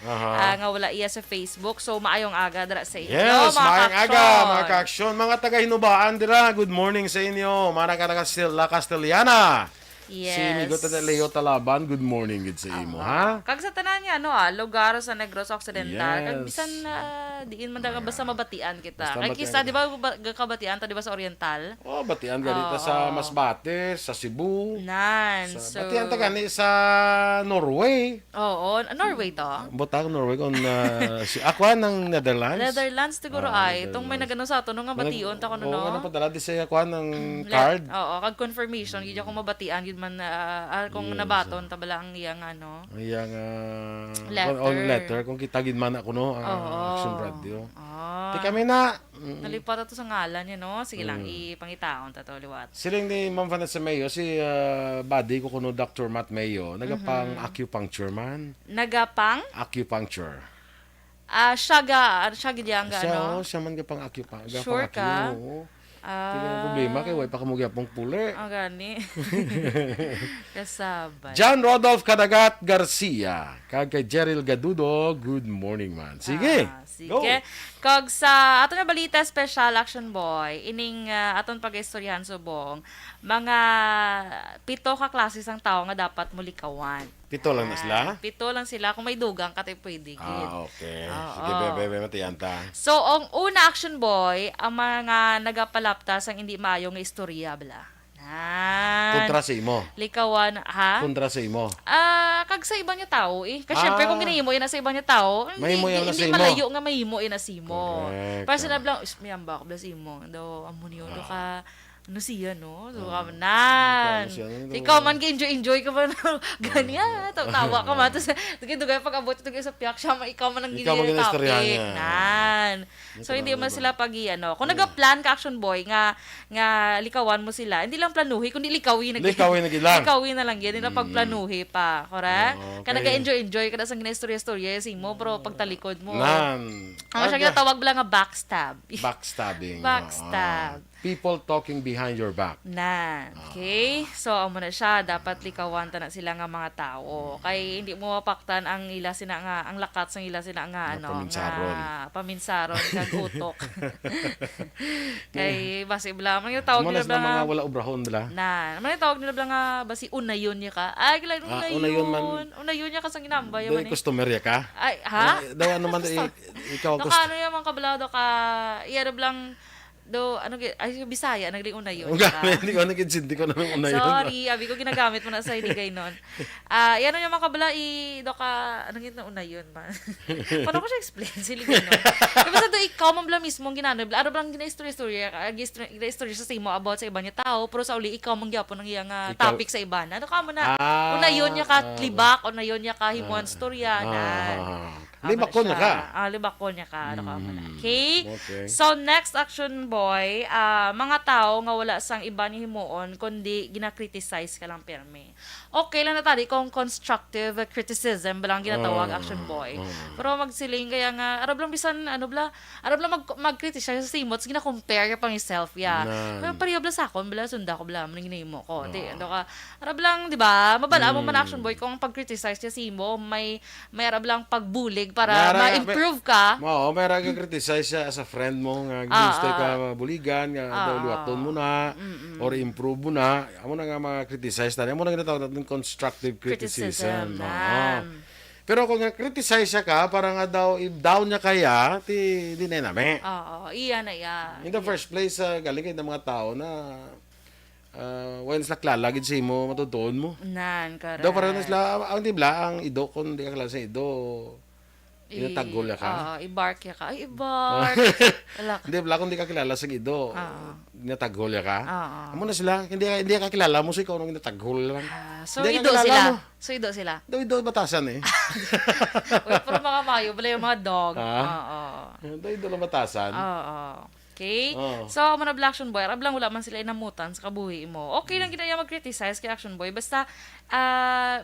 Nga wala iya sa Facebook. So maayong aga dira sa inyo. Yes, mga maayong ka-action. aga mga ka-action. Mga taga-Hinubaan dira, good morning sa inyo. Mga taga Castellana. Yes. Si Migo Leo Talaban, good morning gid sa imo, ha? Kag sa tanan niya, lugar sa Negros Occidental. Kag Yes. bisan diin man daga basta mabatian kita. Basta Kag mabatian kisa, di ba, kabatian ta, di ba, sa Oriental? Oh, batian ganito sa Masbate, sa Cebu. Batian ta gani sa Norway. Oo, Norway to. Butang Norway kung si Aqua ng Netherlands. Netherlands siguro ay. Itong may nagano sa ato, nung nga bation ta ko, Oo, no? padala di sa Aqua ng card. Oo, kag confirmation, gid ako mabatian, gid man, kung nabaton, tabala ang iyang ano. Iyang Letter. kung kita gid man ako no, Action Radio. Di Ah, kami na. nalipat to sa ngalan niya, no? Sige lang, ipangitaon ta to, liwat. Siling ni Ma'am Vanessa Mayo, si buddy ko kuno Dr. Matt Mayo, nagapang acupuncture man. Nagapang? Acupuncture. Siya gid yang ano? Siya man gapang acupuncture. Sure ka? Hindi ka na problema kay way pa kamugya pong puli. Gani. Kasabay. John Rodolph Cadagat Garcia. Kag kay Jeril Gadudo, good morning man. Sige. Sige. Go. Kag sa ato na balita special action boy, ining aton pag-istoryahan subong, mga 7 ka klase sang tao nga dapat mulikawan. 7 lang na sila? 7 lang sila, kung may dugang ka tayo pwede gid. Okay. Oo. Sige, bebe, matiyan ta. So, ang una action boy, ang mga nagapalaptas ang hindi maayo nga istorya bala. Kontra sa imo. Likawan, ha? Kontra sa imo. Kag sa ibang niya tao eh. Kasi syempre kung ginihimo yun na sa ibang niya tao, Mahimo yan na sa hindi imo. malayo nga mahimo yun na sa imo. Correct. Para sinabi lang, miyamba ako blas imo. Do, amo niyo, do ka, ano siya, no? So, nan. Ikaw man, enjoy ka ba? Ganyan, tawa ka man. Tapos, dugay pag abot ito sa piyak, siya, ikaw man ang Ikaw man ang istorya topic. niya. Nan. So, hindi man sila kung nagaplan ka, action boy, nga likawan mo sila, hindi lang planuhi, kundi likawin na Likawin na gid lang. Likawin na lang yan, hindi na pagplanuhi pa. Correct? Okay. Kaya nag-enjoy ka na sa gina-istorya-istorya mo, pero pagtalikod mo. Nan. Ang siya ginatawag lang nga backstab. Backstabbing. Backstab. People talking behind your back. Na. Okay? So, amo na siya. Dapat likawan ta na sila nga mga tao. Kay hindi mo mapaktan ang ila sina nga, ang lakat sa ila sina nga, paminsaron. nga paminsaron, kag utok. Kay, basi bala, man yung tawag Mo nila na bala mga wala obrahon dala. na. Man yung tawag nila bala nga, basi unayon niya ka. Ay, kailan unayon. unayon man. Unayon niya ka sa ginamba. Doy customer ya ka? Ay, ha? Daw ano man ikaw Naka ano yung mga kabalado ka, iya blang, ay, Bisaya, nagling unayon ka. Hindi ko nagkitsindi ko naman una yun. Sorry, abi ko ginagamit mo na sa iligay nun. Yan yung mga kabala, anong yun na unayon man. Paano ko siya explain? Siligay nun. Kaya basta ikaw man bala mismo ang ginano, ano blang gina-istorya sa simo about sa iba niya tao, pero sa uli, ikaw man gyapon ng iyang topic sa iba. Ano ka mo na, unayon niya ka libak, unayon niya ka himuan storya, na. Libakon niya ka. Libakon niya ka. Ano ka mo na. Okay. So, next action boy, mga tao nga wala sang iba ni himuon, kundi gina-criticize ka lang perme. Okay lang na tadi kung constructive criticism balang ginatawag action boy. Pero magsiling kaya nga, arab lang bisan, arab lang mag-criticize sa simot, gina-compare ka pang yourself, ya. Pero pareho bala sa akon, bala sunda ko, bala, manang ginahimo ko. Arab lang, di ba? Mabala mo man action boy, kung pag-criticize niya simo, may arab lang pagbulig para ma-improve ka. Oo, may raga criticize siya as a friend mo nga gusto ka buligan nga daw luwaton mo na or improve mo na. Amo na nga ma-criticize tani. Amo na ginatawag natin constructive criticism. Pero kung nga-criticize siya ka, para nga daw, if down niya kaya, di na nami. Oo, iya na iya. In the first place, galing kayo ng mga tao na when sila klalagid sa imo, matutuon mo. Nan, correct. Daw parang sila, ang tibla, ang ido, kung di ka klase sa ido, inatagol ya ka. I-bark ya ka. Ay, i-bark. Hindi, bala kung di ka kilala sa ido, inatagol ya ka. Amo na sila, hindi ka kilala mo, so ikaw nung inatagol lang. So, Hindi ka ido kilala sila. mo. So, ido sila. Daw batasan eh. Uy, pero mga mayo, bala yung mga dog. Daw lang batasan. Okay? So, mga Black Action Boy, arab lang wala man sila inamutan sa kabuhi mo. Okay lang ginaya mag-criticize kay Action Boy. Basta,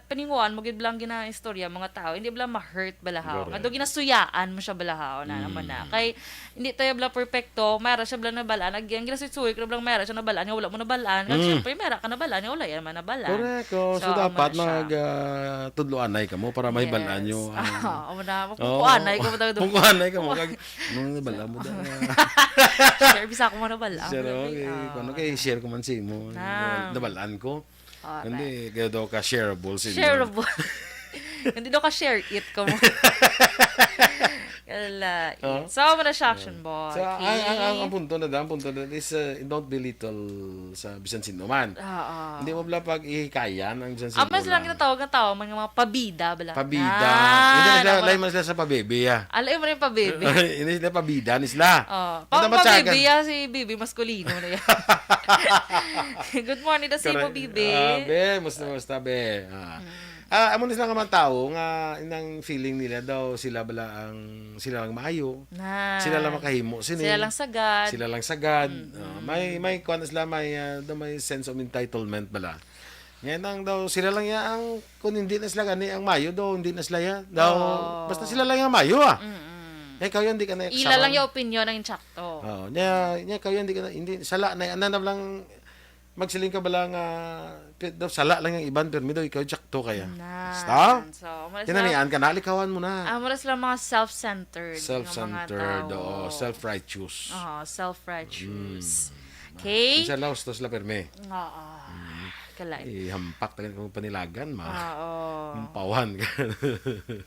paninguan mo, gid lang gina-istorya mga tao. Hindi bala ma-hurt balahaw. Kado ginasuyaan mo siya balahaw na naman na. Kay, hindi tayo bala perfecto. Mayroon siya bala na balaan. Ang ginasuy, kaya bala mayroon siya na balaan. Nga wala mo na balaan. Kasi syempre, mayroon ka na balaan. Nga wala yan man na balaan. Correct. So, dapat tudloanay ka mo para may balaan nyo. Pungkuanay ka mo. Pungkuanay ka mo. Nung balaan mo daw. Share, bisa ko mo na balaan. Share, okay. Kung ano kayo, share ko man sa mo. Nabalaan ko. Alright. Hindi, kaya daw ka shareable. Shareable. Hindi daw ka share it ko mo. Kala. So, muna siya action boy. So, ang punto na is don't belittle sa bisan sino man. Oo. Hindi mo bala pag ihikayan ang bisan sino Mas lang tinatawag ng tao, mga pabida bala. Pabida. Hindi na sila, lain man sila sa pabebe, Alam mo rin pabebe. Hindi sila pabida, ni sila. Pabebe, si Bibi, maskulino na yan. Good morning, da si mo, Bibi. Be, musta, be. Amo na sila ka man tao, nga, inang feeling nila daw, sila lang maayo. Sila lang makahimo. Sila lang sagad. Sila lang sagad. May kuan na sila, may sense of entitlement bala. Ngayon ang daw, sila lang ang, kung hindi na sila gani, ang mayo daw, hindi na sila daw, basta sila lang ang mayo kayo hindi ka na ila lang yung opinion ng insakto. Kayo hindi sala na lang magsiling ka bala nga sala lang yung iban pero daw ikaw sakto kaya. Basta? So, kinanian ka nalikawan mo na. Mula sila mga self-centered. Self-centered, self-righteous. Self-righteous. Okay? Isa laos to sila perme. Kalay. Hampak tayo kung panilagan, Pawan ka.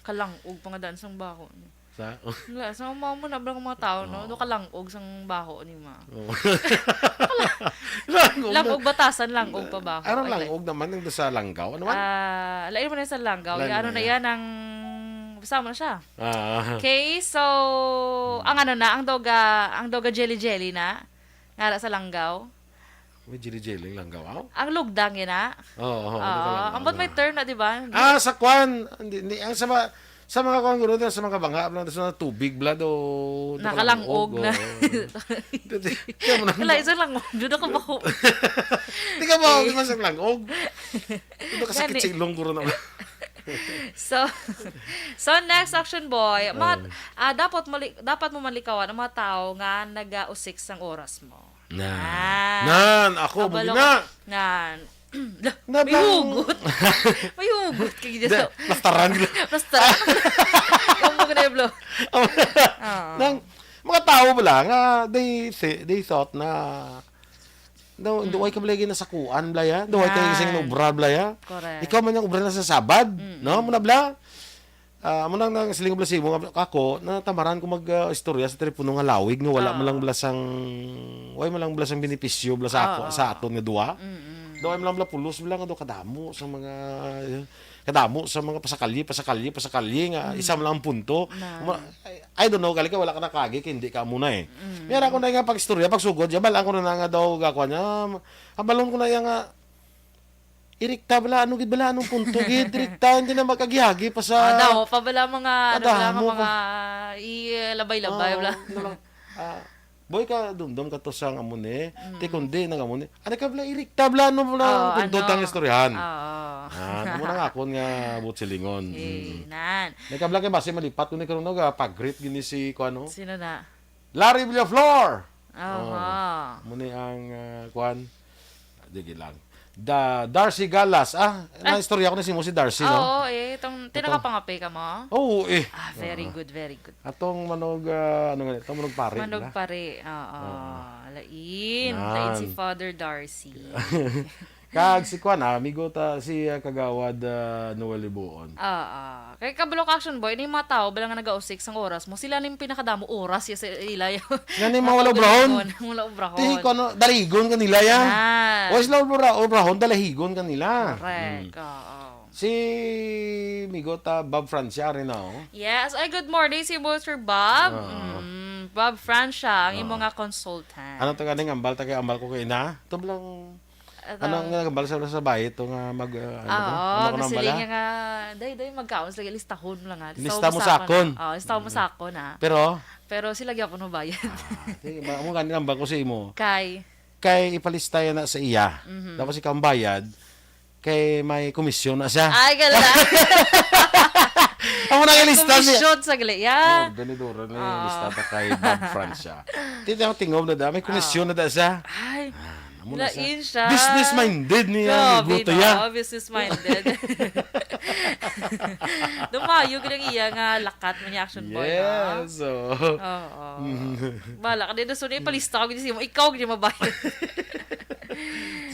Kalangog pa nga daan sang baho. Sa mo na blang mga tao, no? Do kalangog sang baho ni ma. Langog batasan, langog pa baho. Anong langog naman yung sa langgaw? Ano man? Lain mo na sa langgaw. Ano na yan ang kasama na siya. Okay, so ang ang doga jelly na ngara sa langgaw. May jelly langgaw. Ang lugdang yan na. Ang ba't may turn na, di ba? Sa kwan. Hindi, ang sa mga kwan guro sa mga bangka sa tubig blood o nakalangog na. Kala isa langog. Doon ako bako. Hindi ka ba ako sa langog? Doon ka sakit sa ilong guro na. So next action boy, dapat mo malikawan ang mga tao nga nag-usik sang oras mo. Ako bugina. May hugot. May hugot kay Jeso. Plastaran. Kamu guna blo. Nang mga tao bala nga they thought na duway ka balay na sakuan blaya, duway ka isang obra blaya. Ikaw man yung obra na sa Sabad, no? Muna bla. Amo nang siling bla simo ako na tamaran ko mag-istorya sa telepono nga lawig nga wala man lang blasang benepisyo bla sa ako sa aton nga duwa. Daw ay lang pulos lang do kadamo sa mga pasakalye nga isa lang ang punto. I don't know gali ka wala ka nakagi hindi ka muna Mera ko na nga pag istorya pag sugod jabal ako na nga daw gakwa niya. Abalon ko na nga irikta bala anong punto gid irikta hindi na magagihagi pa sa daw pa bala mga mga ilabay-labay bala. Boy ka dumdum ka to sang amune ti kundi nang amune ano ka bla irikta bla no bla punto tang istoryahan mo na nga akon nga butsilingon nan nakabla kay base malipat kun karon nga pag-greet gini si kuano sino na Larry Villaflor muni ang kuan digi lang Darcy Galas. Na istorya ko na si Darcy, no? Itong tinakapangapi ka mo? Very good, very good. Atong manog, manog pare. Manog pare, lain si Father Darcy. Kag si Kwan, amigo si Kagawad Noel Libuon. Kay kabalok action boy, ni mga tao, bala nga nag-ausik sang oras mo, sila ni pinakadamo oras sa ilay. Yan ni mga wala obrahon. Wala obrahon. Tihi ko, daligon kanila yan. O sila obrahon, dalahigon kanila. Correct, Si Migota Bob Francia rin ako. Yes, good morning si Sir Bob. Bob Francia, ang imong nga consultant. Ano to ganing ambal ko kay na? Ito lang anong nagambal sa bahay ito nga kasi nga day magkaon sila listahon lang nga. Lista mo sakon. Lista mo sakon Pero sila gyapon mo bayad. Mo kanang ambal ko sa imo. Kay ipalista yan na sa iya. Tapos ikaw ang bayad kay may komisyon na siya. Ay gala. Amo na ilista niya. Komisyon sa gali. Yeah. Benidoro na lista ta kay Bob Francia. Tita tingog na da may komisyon na da siya. Ay. Lain siya. Business-minded niya. Guto yan. Business-minded. Dumayo ka lang iya nga lakat mo niya action boy. Yes. Bala ka din. So na ipalista ko. Ikaw hindi mabayad.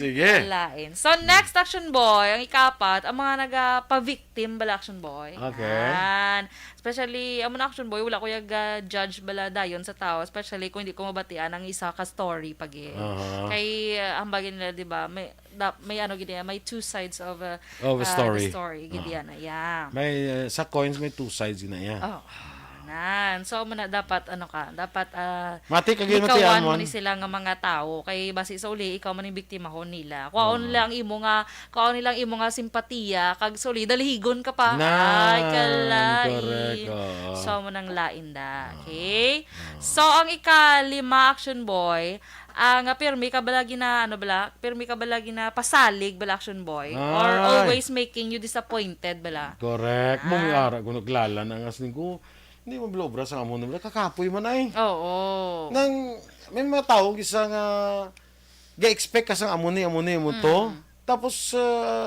Sige. Lain. So, next action boy, ang ikapat, ang mga nagpa-victim bala action boy. Okay. Yan. Especially, ang mga action boy, wala ko yung judge bala dayon sa tao. Especially kung hindi ko mabatian ang isa ka story pag Kay, ang bagay nila, di ba, may ano gini, may two sides of a story. the story. Gini na, yeah. May sa coins may two sides na yan. Oh. Nan. So, dapat, dapat, Mati, kagay mati ikawan amon. mo ni sila nga mga tao. Kay basi sa uli, ikaw man yung biktima ho nila. Kuhaon nilang imo nga simpatiya. Kag suli, dalihigon ka pa. Ay, kalain. Correct. So, mo nang lain da. Okay? So, ang ikalima action boy, ang pirmi ka balagi na pasalig bala action boy or Ay. always making you disappointed bala. Correct. Mong ara kung naglala ng asning ko. Hindi mo blobra sa amon na kakapoy man ay. Oo. Nang may mga tao isa nga ga-expect ka sang amuni mo to. Tapos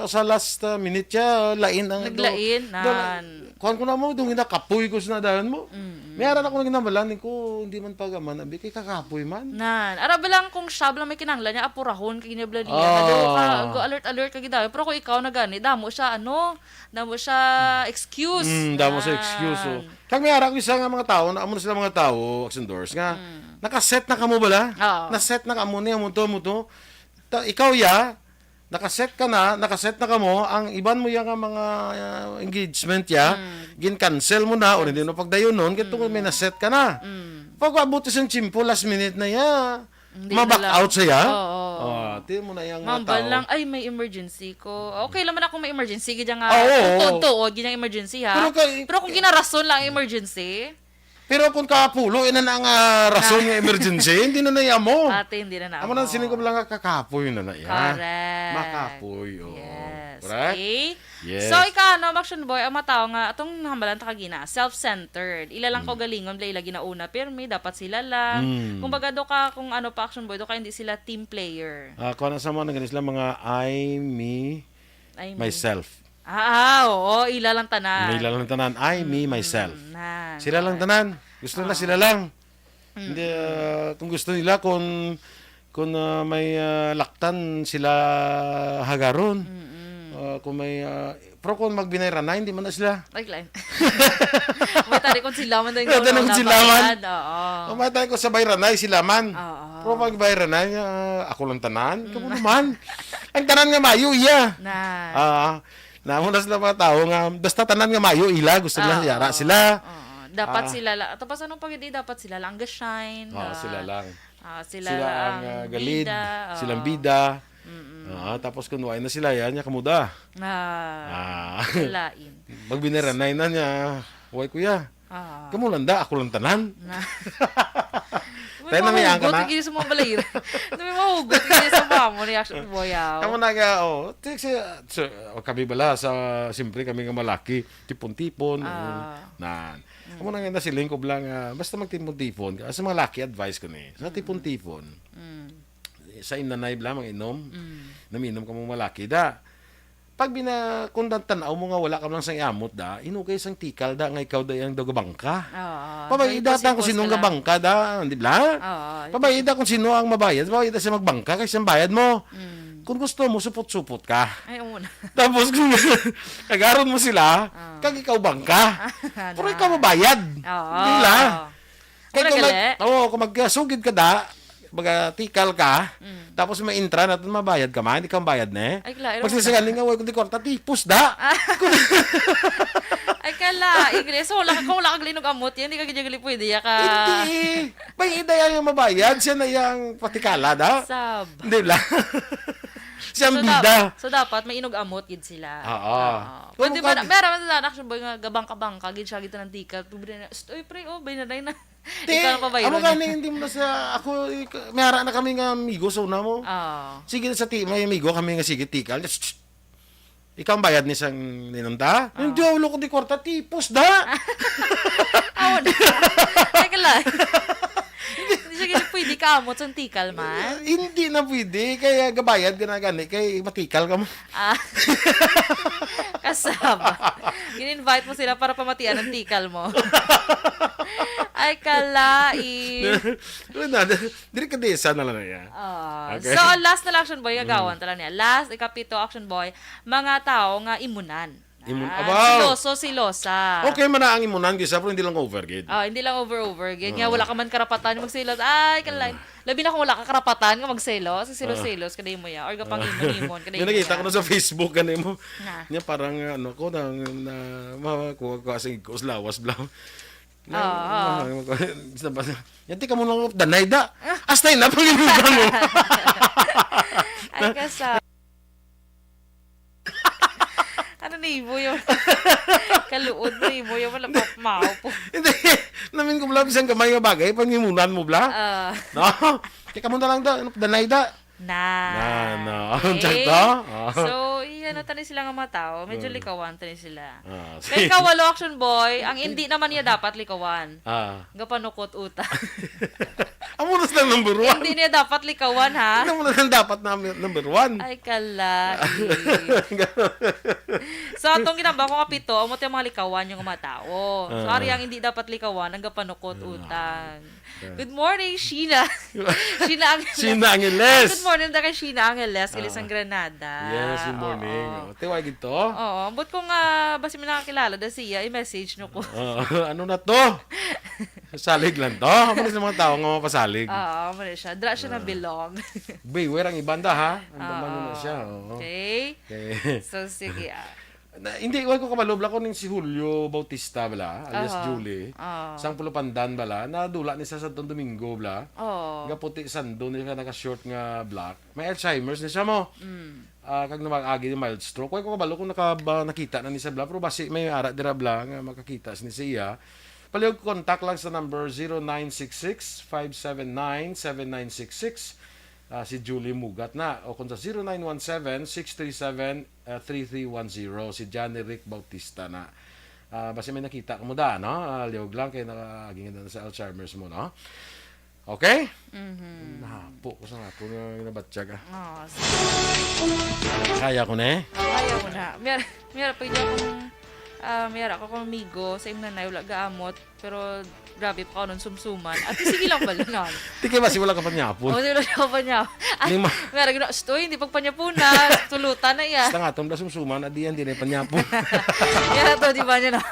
sa last minute ya lain ang Naglain nan. Kuan ko na mo dong kapoy ko sa nadahan mo. May ara na ko ginamalan ko hindi man pagaman abi kay kakapoy man. Nan. Ara ba lang kung siya lang may kinanglan niya apurahon kay ginabla niya. Go alert kay gidaw. Pero kung ikaw na gani, damo siya excuse. Damo sa excuse. So. Kag may ara ko isa nga mga tao na amo na sila mga tao action doors nga nakaset na kamo bala. Na-set na kamo niya mo to. Ikaw ya nakaset na kamo, ang iban mo yung mga engagement ya, gin-cancel mo na, o hindi mo pagdayon nun, kaya may naset ka na. Pag abuti sa chimpo, last minute na ya, ma-back out siya. Tiyan mo na yung mga tao. lang, ay, may emergency ko. Okay lang man ako may emergency, ganyan nga, tuod, ganyan emergency ha. Pero kung ginarason lang ang emergency, pero kung kapulo, ina na nga rason ng emergency, hindi na naya mo. ate, hindi na Amo na sinig ko lang kakapoy na ya. Correct. Makapoy. Yes. Correct? Okay? Yes. So, action boy, ang matao nga, atong hambalan ta kagina, self-centered. Ila lang ko galingon, ila ginauna, pero may dapat sila lang. Kung baga do ka, kung ano pa action boy, do ka hindi sila team player. Kung ano sa mga naganis lang, mga I, me, myself. Oo, ila lang tanan. May lang tanan. I, me, myself. Nan. Sila lang tanan. Gusto nila sila lang. Hindi, kung gusto nila, kung may laktan, sila hagaron. Kung may, pero kung magbinayra na, hindi man na sila. Like line. May tari kung sila man doon. May tari kung sa bayranay, sila man. Pero pag bayranay, ako lang tanan. Ikaw mo naman. Ang tanan nga mayo, iya. Namo na sila mga tao nga basta tanan nga mayo ila gusto nila yara sila. Dapat sila lang. Tapos anong pag hindi dapat sila lang ga-shine. Sila lang. Sila ang galid, silang bida. Tapos kung na sila yan nya kamuda. Lain. Pag biniranay na niya, "Uy kuya, kamo landa ako lang tanan." Tayo na may angka na. Hindi sa mga balayir. Hindi mahugot. Hindi sa mamo ni action boy. Kamu na nga, kami bala sa, siyempre kami nga malaki, tipon-tipon. Kamu na nga nasiling ko lang, basta magtipon-tipon. Sa mga laki, advice ko ni, sa tipon-tipon. Sa inanay bala, mga inom. Naminom ka mong malaki. Pag kung tanaw mo nga wala ka lang sang iamot inukay sang tikal nga ikaw yung gabangka. Pabayida kung sinong gabangka di ba? Pabayida kung sino ang mabayad, pabayida siya magbangka kasi ang bayad mo. Kung gusto mo, supot-supot ka. Ay, umuna. Tapos kung nagaron mo sila, kag ikaw bangka. Pero ikaw mabayad. Di ba? Kaya kung magsugid ka tikal ka, tapos may intra natin mabayad ka man, hindi ka mabayad na Magsasagaling nga, kung di korta, tipos Ay kala, Ingles, wala kang linog amot yan, hindi ka ganyan pwede ka. Hindi, may idaya yung mabayad, siya na yung patikala Sab. Hindi lang. Siyang bida. So dapat may inog amot yun sila. Pwede ba, meron na action boy nga gabangka-bangka, gid siya gito ng tikal, oy pre, binanay na. Ikaw pa ba yun? Ako gani, hindi mo na sa, ako, may hara na kami nga amigo, so na mo. Sige sa may amigo, kami nga sige tikal. Ikaw ang bayad ni sang ninunta? Hindi, ulo ko di korta, tipos Awan na. Ay kala. Hindi siya pwede ka amot sa tikal man. Hindi na pwede, kaya gabayad ka na gani, kaya matikal ka mo. Kasama. In-invite mo sila para pamatian ng tikal mo. Ay, kalai. Dili ka desa na lang yan. Okay. So, last na lang action boy, gagawan tala niya. Last, ikapito action boy, mga tao nga imunan. Wow. Silosa. Okay man na ang imunan kisa pero hindi lang overgate. Hindi lang over. Ganyan, wala ka man karapatan magsilos. Ay, kalay. Labi na kung wala ka karapatan nga magselos. Silos-silos, kaday mo ya. Or kapang imon, kaday mo Yung nakita ko na sa Facebook ganun mo. Na. Niya parang ano ko na makuha ko kasi lawas bla. Yan tika mo lang danay da. Astay na pangimunan mo. Ay, kasa. Ano na ibo yung kaluod na ibo yung wala pa mao po. Hindi. Namin ko bla bisang gamay nga bagay pangimunan mo bla. No. Tika mo na lang da. Danay da. Na. Ang Okay. tsakta. So, ano tani sila nga mga tao. Medyo likawan tani sila. Sige. Kaya kawalo action boy, ang hindi naman niya dapat likawan. Gapanukot uta. Amo na lang number 1. Hindi niya dapat likawan, ha? Ano mo na lang dapat na number 1. Ay, kalai. So, atong ginaba ko kapito, amo yung mga likawan yung mga tao. So, ari ang hindi dapat likawan, ang gapanukot utang. Good morning, Sheena. Sheena Angeles. Good morning da kay Sheena Angeles, Kilisang Granada. Yes, good morning. Tiwag ito. Oo, but kung basi mo nakakilala da siya, i-message no ko. Ano na to? Salig lang to. Ano sa mga tao nga mapasalig? Oo, mali siya. Dra siya na belong. Beware ang ibanda ha. Ang damano na siya. Okay. Okay. So, sige. Hindi, iwan ko kamalobla ko ning si Julio Bautista bala, alias Julie. Sang Pulo Pandan bala, nadula ni sa Santo Domingo bala. Nga puti sando niya naka-short nga black. May Alzheimer's ni siya mo. Kag namag-agi ni mild stroke. Iwan ko kabalo kung nakita na ni sa bala, pero basi may ara dira bala nga makakita ni siya. Palihog contact lang sa number 0966-579-7966. Si Julie Mugat na. O kung sa 0917-637-3310. Si Johnny Rick Bautista na. Basta may nakita ka mo da, no? Liwag lang kayo nakaging na sa Alzheimer's mo, no? Okay? Nahapo ko sa nga po na nabatya ka. Kaya ko na eh. Kaya ko na. Mira, pwede akong mayara ko kong amigo sa imong nanay wala gaamot pero grabe pa ako nun sumsuman at sige lang pala nun. Tiki ba si wala ka pa nyapon? Wala ka pa niya. Ay, mayara gina, stoy, hindi pagpanyapuna, tulutan na iya. Basta nga itong sumsuman at diyan din ay panyapon. Yara to, di ba niya na,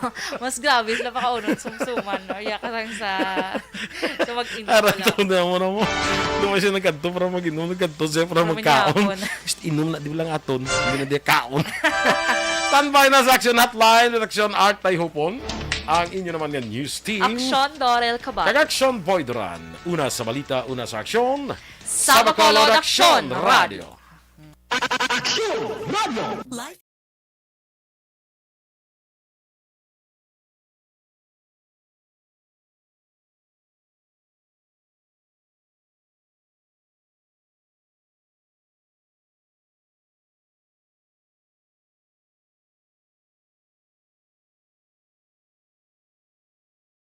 mas grabe sila pa kaunon sumsuman. No? Iya ka lang sa mag-inom Aral pala. to na mo na mo. Lumay siya nagkanto para mag-inom, nagkanto siya para magkaon. Inom na, di ba lang aton, hindi na di kaon. Standby na sa Action Hotline, Action Art Tay Hupon. Ang inyo naman yan news team. Action Dorel Cabal. Kag-Action Boy Duran. Una sa balita, una sa aksyon. Sa Bacolod Action Radio. Action Radio. Life